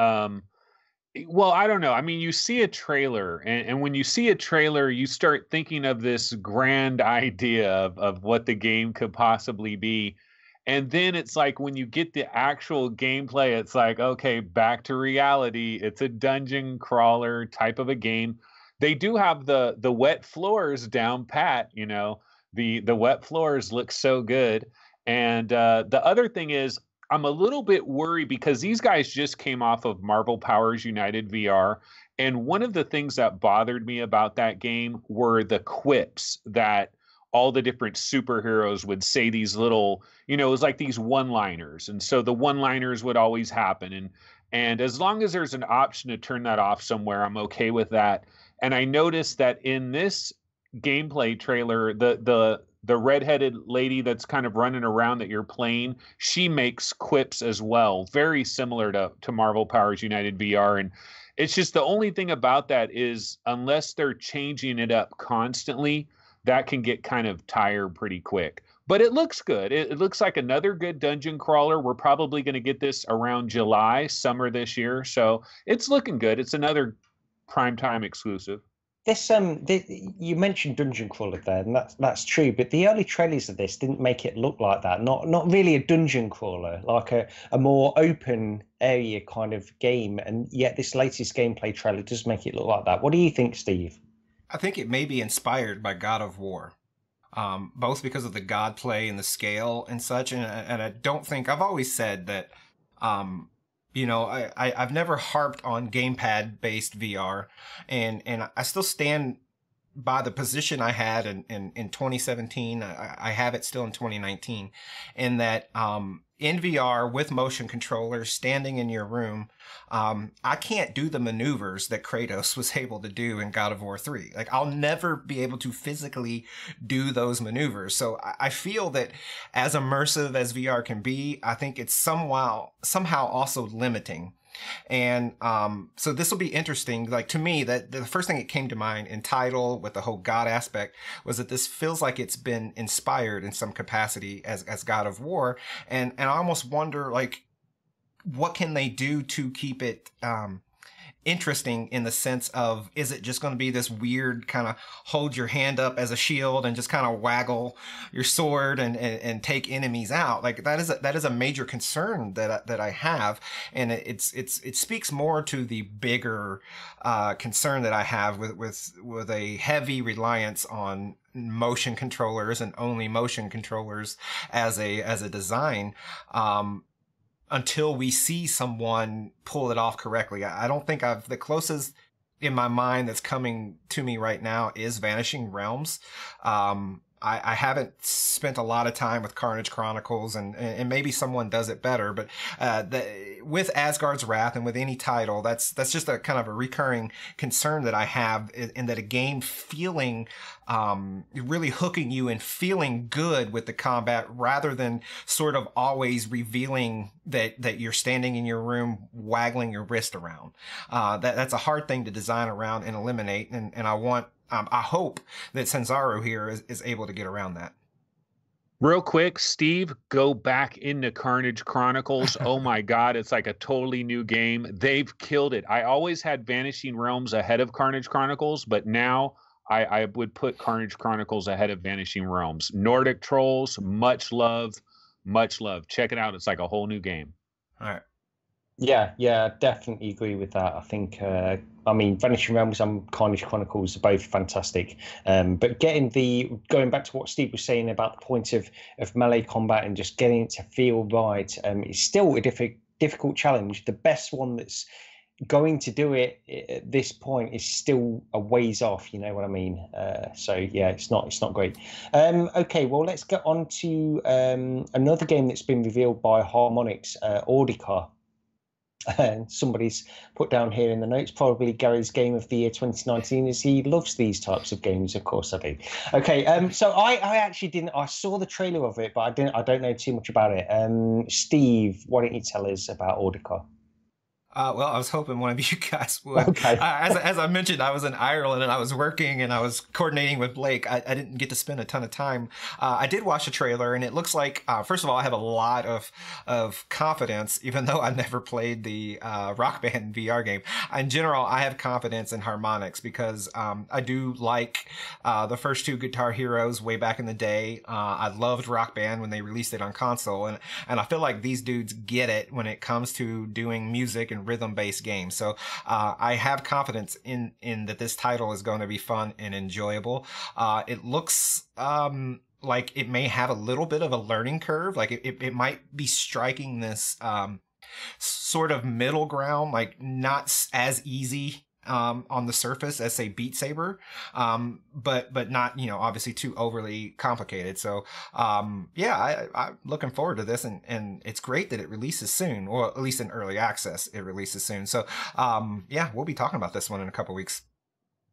well, I don't know. I mean, you see a trailer, and when you see a trailer, you start thinking of this grand idea of what the game could possibly be. And then it's like when you get the actual gameplay, it's like, okay, back to reality. It's a dungeon crawler type of a game. They do have the wet floors down pat, you know. The wet floors look so good. And the other thing is, I'm a little bit worried because these guys just came off of Marvel Powers United VR. And one of the things that bothered me about that game were the quips that all the different superheroes would say, these little, you know, it was like these one-liners. And so the one-liners would always happen. And as long as there's an option to turn that off somewhere, I'm okay with that. And I noticed that in this gameplay trailer, the redheaded lady that's kind of running around that you're playing, she makes quips as well, very similar to Marvel Powers United VR. And it's just, the only thing about that is, unless they're changing it up constantly, that can get kind of tired pretty quick. But it looks good. It looks like another good dungeon crawler. We're probably going to get this around July, summer this year. So it's looking good. It's another primetime exclusive. This you mentioned dungeon crawler there, and that's true. But the early trailers of this didn't make it look like that. Not really a dungeon crawler, like a more open area kind of game. And yet this latest gameplay trailer does make it look like that. What do you think, Steve? I think it may be inspired by God of War, both because of the god play and the scale and such. And I don't think, I've always said that, you know, I've never harped on gamepad based VR, and I still stand by the position I had in 2017. I have it still in 2019, in that in VR with motion controllers standing in your room, I can't do the maneuvers that Kratos was able to do in God of War 3. Like, I'll never be able to physically do those maneuvers. So I feel that as immersive as VR can be, I think it's somehow also limiting. And so this will be interesting. Like, to me, that the first thing that came to mind in title with the whole God aspect was that this feels like it's been inspired in some capacity as God of War. And I almost wonder, like, what can they do to keep it interesting, in the sense of, is it just going to be this weird kind of hold your hand up as a shield and just kind of waggle your sword and take enemies out? Like, that is a major concern that I have, and it speaks more to the bigger concern that I have with a heavy reliance on motion controllers and only motion controllers as a design. Until we see someone pull it off correctly. I don't think the closest in my mind that's coming to me right now is Vanishing Realms. I haven't spent a lot of time with Carnage Chronicles, and maybe someone does it better, but with Asgard's Wrath and with any title, that's just a kind of a recurring concern that I have, in that a game feeling really hooking you and feeling good with the combat, rather than sort of always revealing that you're standing in your room waggling your wrist around. That's a hard thing to design around and eliminate, and I hope that Sanzaru here is able to get around that. Real quick, Steve, go back into Carnage Chronicles. Oh my God, it's like a totally new game. They've killed it. I always had Vanishing Realms ahead of Carnage Chronicles, but now I would put Carnage Chronicles ahead of Vanishing Realms. Nordic Trolls, much love, much love. Check it out. It's like a whole new game. All right. Yeah, definitely agree with that. I think, Vanishing Realms and Carnage Chronicles are both fantastic. But going back to what Steve was saying about the point of melee combat and just getting it to feel right, it's still a difficult challenge. The best one that's going to do it at this point is still a ways off, you know what I mean? So yeah, it's not great. Okay, well, let's get on to another game that's been revealed by Harmonix, Audica. Somebody's put down here in the notes, probably Gary's game of the year 2019, as he loves these types of games. Of course I do. Okay, so I actually didn't. I saw the trailer of it, but I don't know too much about it. Steve, why don't you tell us about Audica? Well, I was hoping one of you guys would. Okay. As I mentioned, I was in Ireland and I was working and I was coordinating with Blake. I didn't get to spend a ton of time. I did watch the trailer, and it looks like, first of all, I have a lot of confidence, even though I never played the Rock Band VR game. In general, I have confidence in Harmonix because I do like the first two Guitar Heroes way back in the day. I loved Rock Band when they released it on console, and I feel like these dudes get it when it comes to doing music and rhythm-based games. So I have confidence in that this title is going to be fun and enjoyable. It looks like it may have a little bit of a learning curve. Like it might be striking this sort of middle ground, like not as easy on the surface as, say, Beat Saber, but not, obviously too overly complicated. So I'm looking forward to this, and it's great that it releases soon, or at least in early access it releases soon. So we'll be talking about this one in a couple weeks.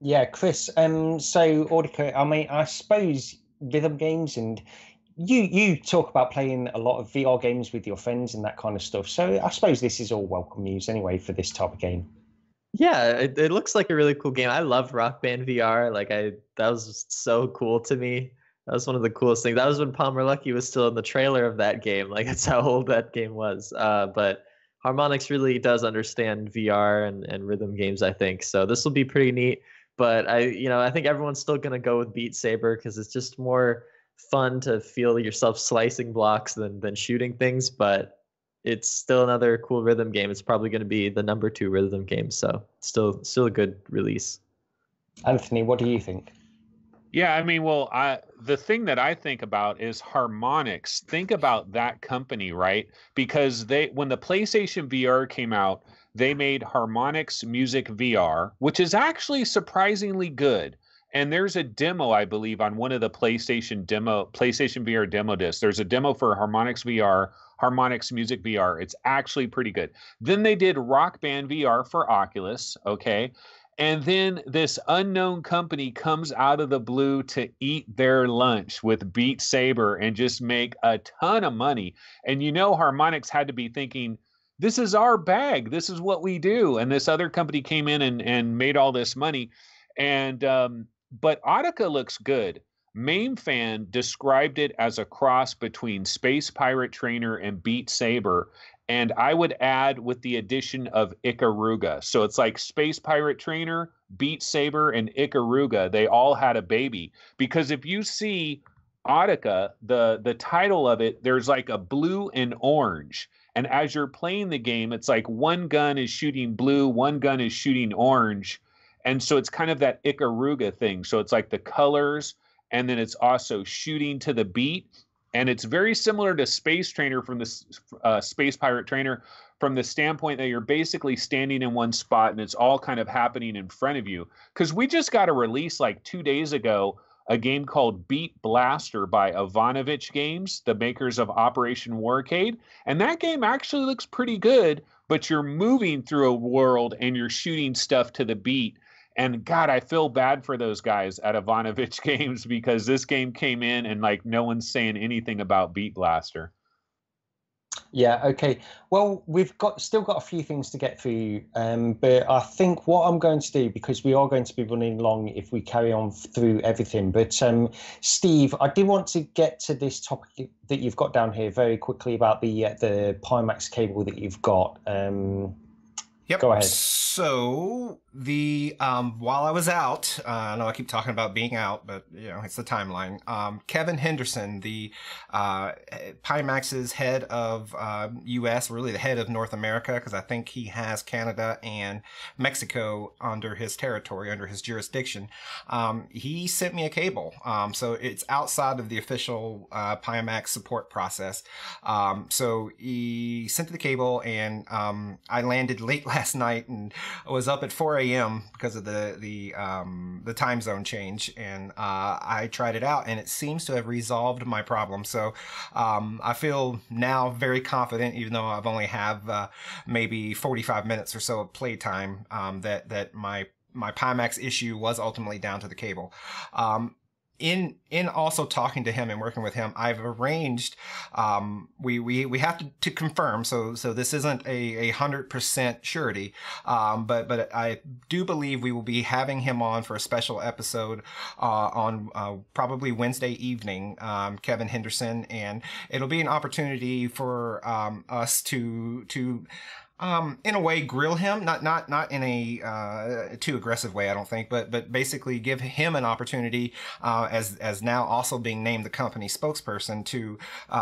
Yeah, Chris, so Audica, I suppose rhythm games, and you talk about playing a lot of VR games with your friends and that kind of stuff, so I suppose this is all welcome news anyway for this type of game. Yeah, it looks like a really cool game. I love Rock Band VR. That was so cool to me. That was one of the coolest things. That was when Palmer Luckey was still in the trailer of that game. Like, that's how old that game was. But Harmonix really does understand VR and rhythm games, I think. So this will be pretty neat. But I think everyone's still gonna go with Beat Saber because it's just more fun to feel yourself slicing blocks than shooting things. But it's still another cool rhythm game. It's probably going to be the number 2 rhythm game. So still a good release. Anthony, what do you think? Yeah, the thing that I think about is Harmonix. Think about that company, right? Because when the PlayStation VR came out, they made Harmonix Music VR, which is actually surprisingly good. And there's a demo, I believe, on one of the PlayStation VR demo discs. There's a demo for Harmonix VR, Harmonix Music VR. It's actually pretty good. Then they did Rock Band VR for Oculus, okay? And then this unknown company comes out of the blue to eat their lunch with Beat Saber and just make a ton of money. And you know, Harmonix had to be thinking, this is our bag. This is what we do. And this other company came in and made all this money. And but Audica looks good. MameFan described it as a cross between Space Pirate Trainer and Beat Saber. And I would add with the addition of Ikaruga. So it's like Space Pirate Trainer, Beat Saber, and Ikaruga. They all had a baby. Because if you see Audica, the title of it, there's like a blue and orange. And as you're playing the game, it's like one gun is shooting blue, one gun is shooting orange. And so it's kind of that Ikaruga thing. So it's like the colors, and then it's also shooting to the beat. And it's very similar to Space Trainer from the Space Pirate Trainer from the standpoint that you're basically standing in one spot and it's all kind of happening in front of you. Because we just got a release like 2 days ago, a game called Beat Blaster by Ivanovich Games, the makers of Operation Warcade. And that game actually looks pretty good, but you're moving through a world and you're shooting stuff to the beat. And God, I feel bad for those guys at Ivanovich Games because this game came in and like no one's saying anything about Beat Blaster. Yeah, okay. Well, we've still got a few things to get through, but I think what I'm going to do, because we are going to be running long if we carry on through everything, but Steve, I do want to get to this topic that you've got down here very quickly about the Pimax cable that you've got. Yep. Go ahead. So while I was out, I know I keep talking about being out, but you know it's the timeline. Kevin Henderson, the Pimax's head of U.S., really the head of North America, because I think he has Canada and Mexico under his territory, under his jurisdiction. He sent me a cable, so it's outside of the official Pimax support process. So he sent the cable, and I landed late last night and I was up at 4 a.m. because of the time zone change, and I tried it out and it seems to have resolved my problem. So I feel now very confident, even though I've only have maybe 45 minutes or so of playtime, that my Pimax issue was ultimately down to the cable. In also talking to him and working with him, I've arranged, we have to confirm, so this isn't a 100% surety, but I do believe we will be having him on for a special episode on probably Wednesday evening, Kevin Henderson, and it'll be an opportunity for us to in a way grill him, not in a too aggressive way, I don't think, but basically give him an opportunity as now also being named the company spokesperson to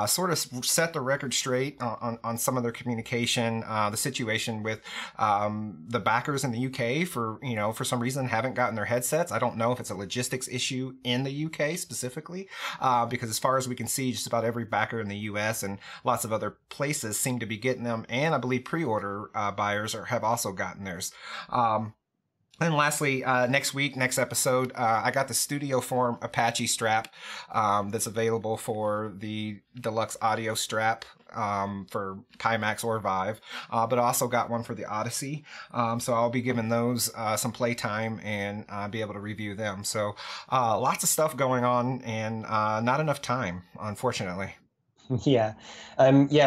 sort of set the record straight on some of their communication, the situation with the backers in the UK for some reason haven't gotten their headsets. I don't know if it's a logistics issue in the UK specifically, because as far as we can see, just about every backer in the US and lots of other places seem to be getting them, and I believe pre-order buyers have also gotten theirs. And lastly, next episode, I got the Studio Form Apache strap that's available for the deluxe audio strap for Pimax or Vive, but I also got one for the Odyssey. So I'll be giving those some playtime and be able to review them. So lots of stuff going on and not enough time, unfortunately. Yeah.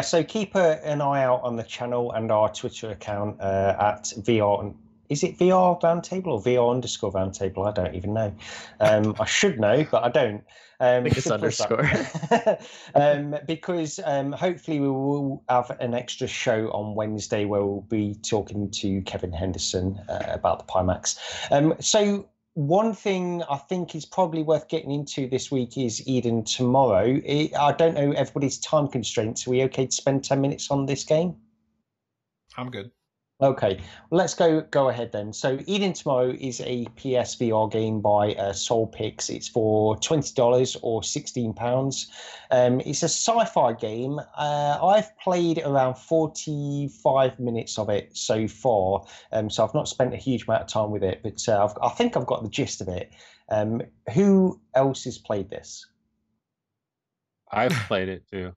So keep an eye out on the channel and our Twitter account at VR. Is it VR Roundtable or VR _Roundtable? I don't even know. I should know, but I don't. I think it's underscore. Because hopefully we will have an extra show on Wednesday where we'll be talking to Kevin Henderson about the Pimax. So one thing I think is probably worth getting into this week is Eden Tomorrow. I don't know everybody's time constraints. Are we okay to spend 10 minutes on this game? I'm good. Okay, well, let's go ahead then. So Eden Tomorrow is a PSVR game by Solpix. It's for $20 or £16. It's a sci-fi game. I've played around 45 minutes of it so far, so I've not spent a huge amount of time with it, but I think I've got the gist of it. Who else has played this? I've played it too.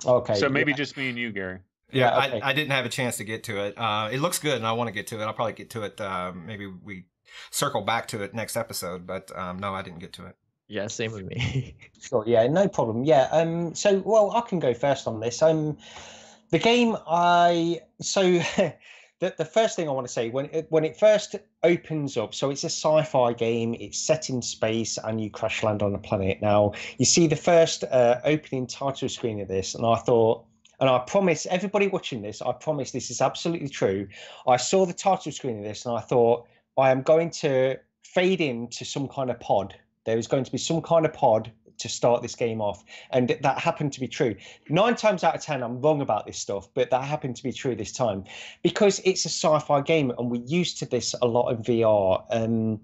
Okay. So maybe just me and you, Gary. Yeah, okay. I didn't have a chance to get to it. It looks good, and I want to get to it. I'll probably get to it. Maybe we circle back to it next episode. But no, I didn't get to it. Yeah, same with me. Sure. Yeah, no problem. Yeah. So, well, I can go first on this. The game the first thing I want to say when it first opens up, so it's a sci-fi game. It's set in space, and you crash land on a planet. Now, you see the first opening title screen of this, and I thought, and I promise everybody watching this, I promise this is absolutely true. I saw the title screen of this, and I thought, I am going to fade into some kind of pod. There is going to be some kind of pod to start this game off, and that happened to be true. 9 times out of 10 I'm wrong about this stuff, but that happened to be true this time because it's a sci-fi game and we're used to this a lot in VR.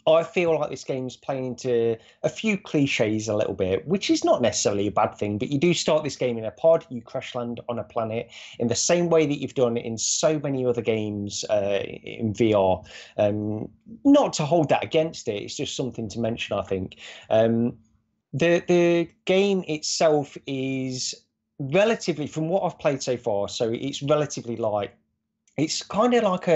I feel like this game's playing into a few cliches a little bit, which is not necessarily a bad thing, but you do start this game in a pod, you crash land on a planet in the same way that you've done in so many other games in VR. Not to hold that against it, it's just something to mention, I think. The game itself is relatively, from what I've played so far, so it's relatively light. It's kind of like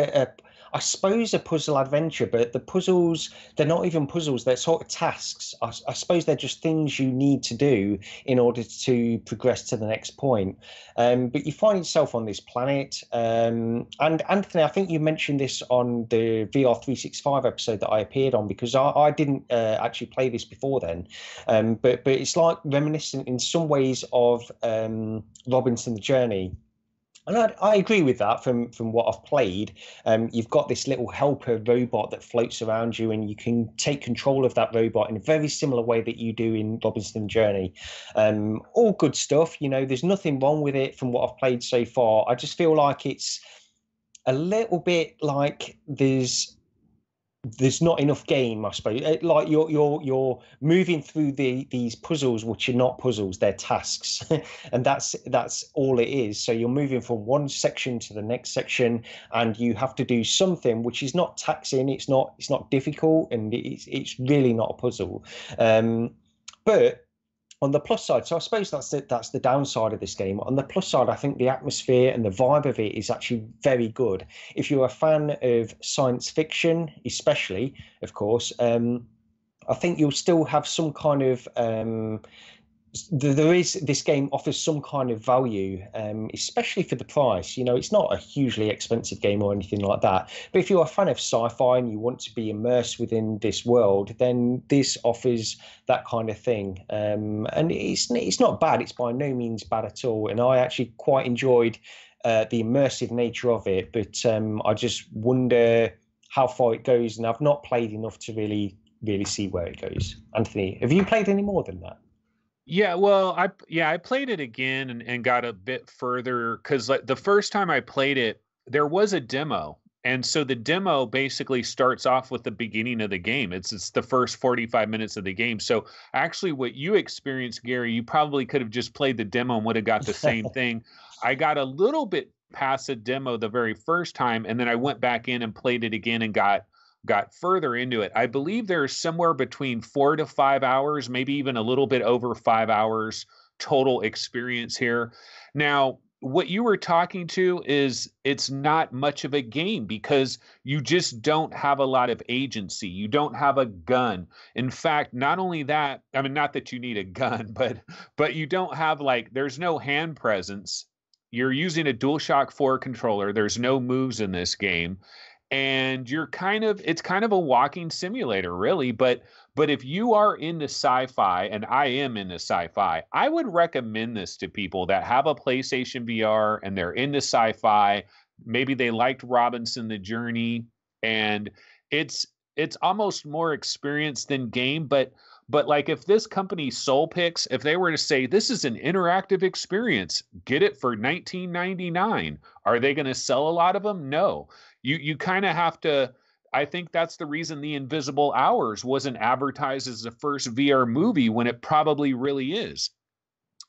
I suppose a puzzle adventure, but the puzzles, they're not even puzzles, they're sort of tasks. I suppose they're just things you need to do in order to progress to the next point. But you find yourself on this planet. And Anthony, I think you mentioned this on the VR 365 episode that I appeared on, because I didn't actually play this before then. But it's like reminiscent in some ways of Robinson's Journey. And I agree with that from what I've played. You've got this little helper robot that floats around you, and you can take control of that robot in a very similar way that you do in Robinson's Journey. All good stuff. You know, there's nothing wrong with it from what I've played so far. I just feel like it's a little bit like there's not enough game, I suppose. Like you're moving through these puzzles, which are not puzzles, they're tasks, and that's all it is. So you're moving from one section to the next section, and you have to do something which is not taxing. It's not difficult, and it's really not a puzzle. But on the plus side, so I suppose that's the downside of this game. On the plus side, I think the atmosphere and the vibe of it is actually very good. If you're a fan of science fiction, especially, of course, I think you'll still have some kind of this game offers some kind of value, especially for the price. You know, it's not a hugely expensive game or anything like that. But if you're a fan of sci-fi and you want to be immersed within this world, then this offers that kind of thing. And it's not bad. It's by no means bad at all. And I actually quite enjoyed the immersive nature of it. But I just wonder how far it goes. And I've not played enough to really see where it goes. Anthony, have you played any more than that? Yeah, well, I played it again and got a bit further because like the first time I played it, there was a demo. And so the demo basically starts off with the beginning of the game. It's the first 45 minutes of the game. So actually what you experienced, Gary, you probably could have just played the demo and would have got the same thing. I got a little bit past the demo the very first time, and then I went back in and played it again and got further into it. I believe there's somewhere between 4 to 5 hours, maybe even a little bit over 5 hours total experience here. Now, what you were talking to is it's not much of a game because you just don't have a lot of agency. You don't have a gun. In fact, not only that, I mean, not that you need a gun, but you don't have there's no hand presence. You're using a DualShock 4 controller. There's no moves in this game. And it's kind of a walking simulator, really. But if you are into sci-fi, and I am into sci-fi, I would recommend this to people that have a PlayStation VR and they're into sci-fi. Maybe they liked Robinson the Journey, and it's almost more experience than game. But like if this company SoulPix, if they were to say this is an interactive experience, get it for $19.99, are they going to sell a lot of them? No. You kind of have to. I think that's the reason The Invisible Hours wasn't advertised as the first VR movie when it probably really is.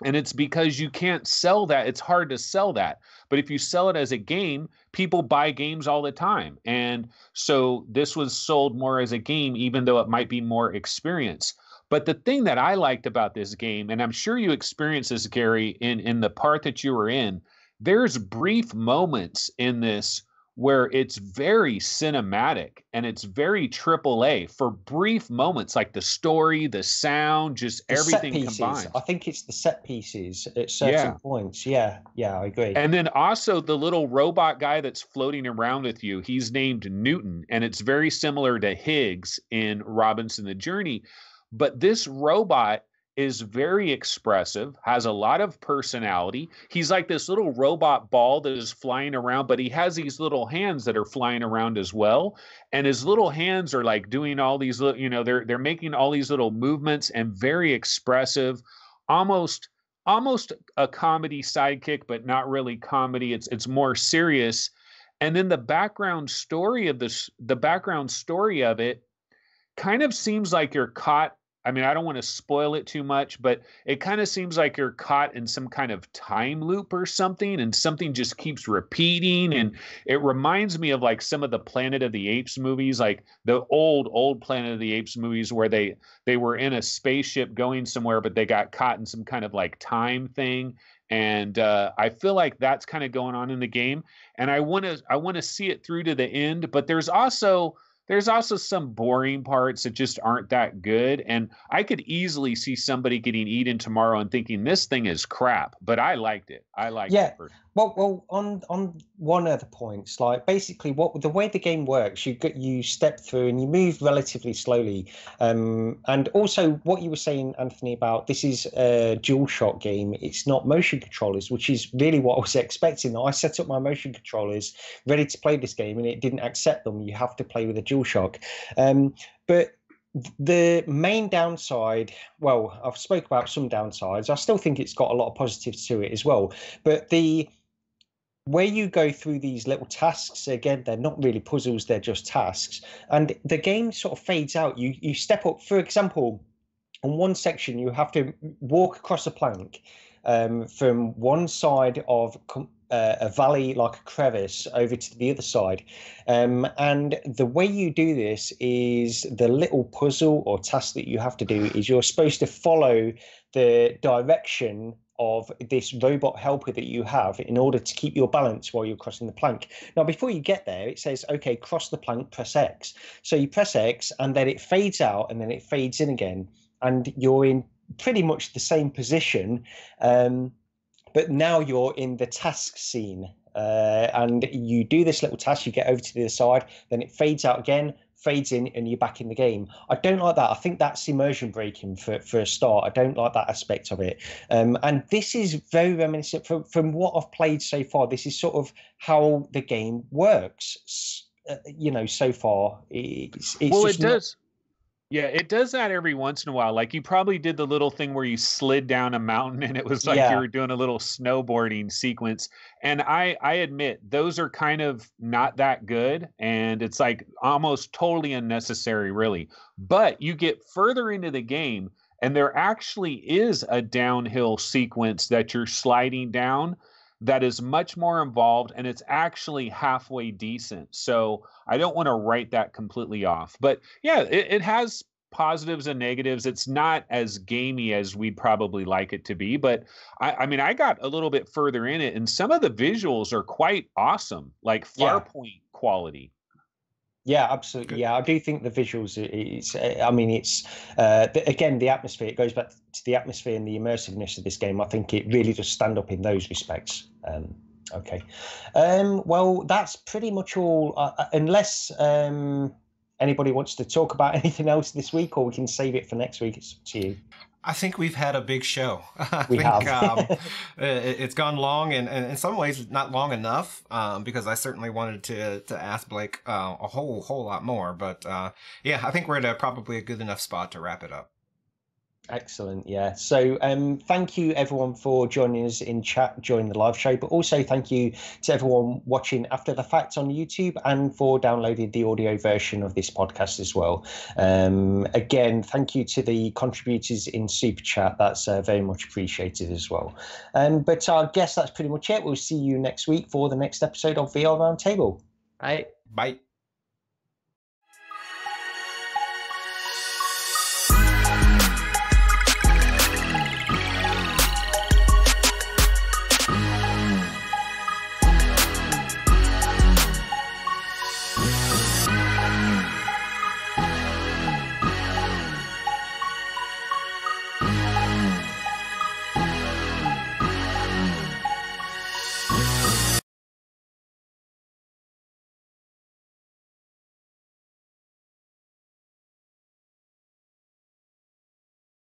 And it's because you can't sell that. It's hard to sell that. But if you sell it as a game, people buy games all the time. And so this was sold more as a game, even though it might be more experience. But the thing that I liked about this game, and I'm sure you experienced this, Gary, in the part that you were in, there's brief moments in this where it's very cinematic and it's very AAA for brief moments, like the story, the sound, just everything combined. I think it's the set pieces at certain points. Yeah, I agree. And then also the little robot guy that's floating around with you, he's named Newton, and it's very similar to Higgs in Robinson the Journey. But this robot is very expressive, has a lot of personality. He's like this little robot ball that is flying around, but he has these little hands that are flying around as well. And his little hands are like doing all these little, you know, they're making all these little movements and very expressive, almost a comedy sidekick, but not really comedy. It's more serious. And then the background story of it kind of seems like you're caught. I mean, I don't want to spoil it too much, but it kind of seems like you're caught in some kind of time loop or something, and something just keeps repeating. And it reminds me of like some of the Planet of the Apes movies, like the old Planet of the Apes movies where they were in a spaceship going somewhere, but they got caught in some kind of like time thing. And I feel like that's kind of going on in the game. And I want to see it through to the end, but there's also some boring parts that just aren't that good. And I could easily see somebody getting eaten tomorrow and thinking this thing is crap, but I liked it. it. Well, on one other points, like basically the way the game works, you step through and you move relatively slowly. And also what you were saying, Anthony, about this is a DualShock game. It's not motion controllers, which is really what I was expecting. I set up my motion controllers ready to play this game and it didn't accept them. You have to play with a DualShock. But the main downside, well, I've spoke about some downsides. I still think it's got a lot of positives to it as well. But where you go through these little tasks, again, they're not really puzzles, they're just tasks. And the game sort of fades out. You step up, for example, on one section, you have to walk across a plank from one side of a valley, like a crevice, over to the other side. And the way you do this is the little puzzle or task that you have to do is you're supposed to follow the direction of this robot helper that you have in order to keep your balance while you're crossing the plank. Now, before you get there, it says, okay, cross the plank, press X. So you press X and then it fades out and then it fades in again. And you're in pretty much the same position, but now you're in the task scene. And you do this little task, you get over to the other side, then it fades out again, fades in, and you're back in the game. I don't like that. I think that's immersion breaking for a start. I don't like that aspect of it. And this is very reminiscent from what I've played so far. This is sort of how the game works. So far, it's well, it does. Yeah, it does that every once in a while. Like you probably did the little thing where you slid down a mountain and it was like you were doing a little snowboarding sequence. And I admit those are kind of not that good. And it's like almost totally unnecessary, really. But you get further into the game and there actually is a downhill sequence that you're sliding down that is much more involved, and it's actually halfway decent. So I don't want to write that completely off. But yeah, it has positives and negatives. It's not as gamey as we'd probably like it to be. But I mean, I got a little bit further in it, and some of the visuals are quite awesome, like Farpoint quality. Yeah, absolutely. Good. Yeah, I do think the visuals, again, the atmosphere, it goes back to the atmosphere and the immersiveness of this game. I think it really does stand up in those respects. Okay. Well, that's pretty much all, unless anybody wants to talk about anything else this week, or we can save it for next week. It's up to you. I think we've had a big show. We have. It's gone long, and in some ways not long enough, because I certainly wanted to ask Blake a whole lot more. But I think we're at probably a good enough spot to wrap it up. Excellent. Yeah. So thank you everyone for joining us in chat during the live show, but also thank you to everyone watching after the fact on YouTube and for downloading the audio version of this podcast as well. Again, thank you to the contributors in Super Chat. That's very much appreciated as well. But I guess that's pretty much it. We'll see you next week for the next episode of VR Roundtable. Bye. Bye.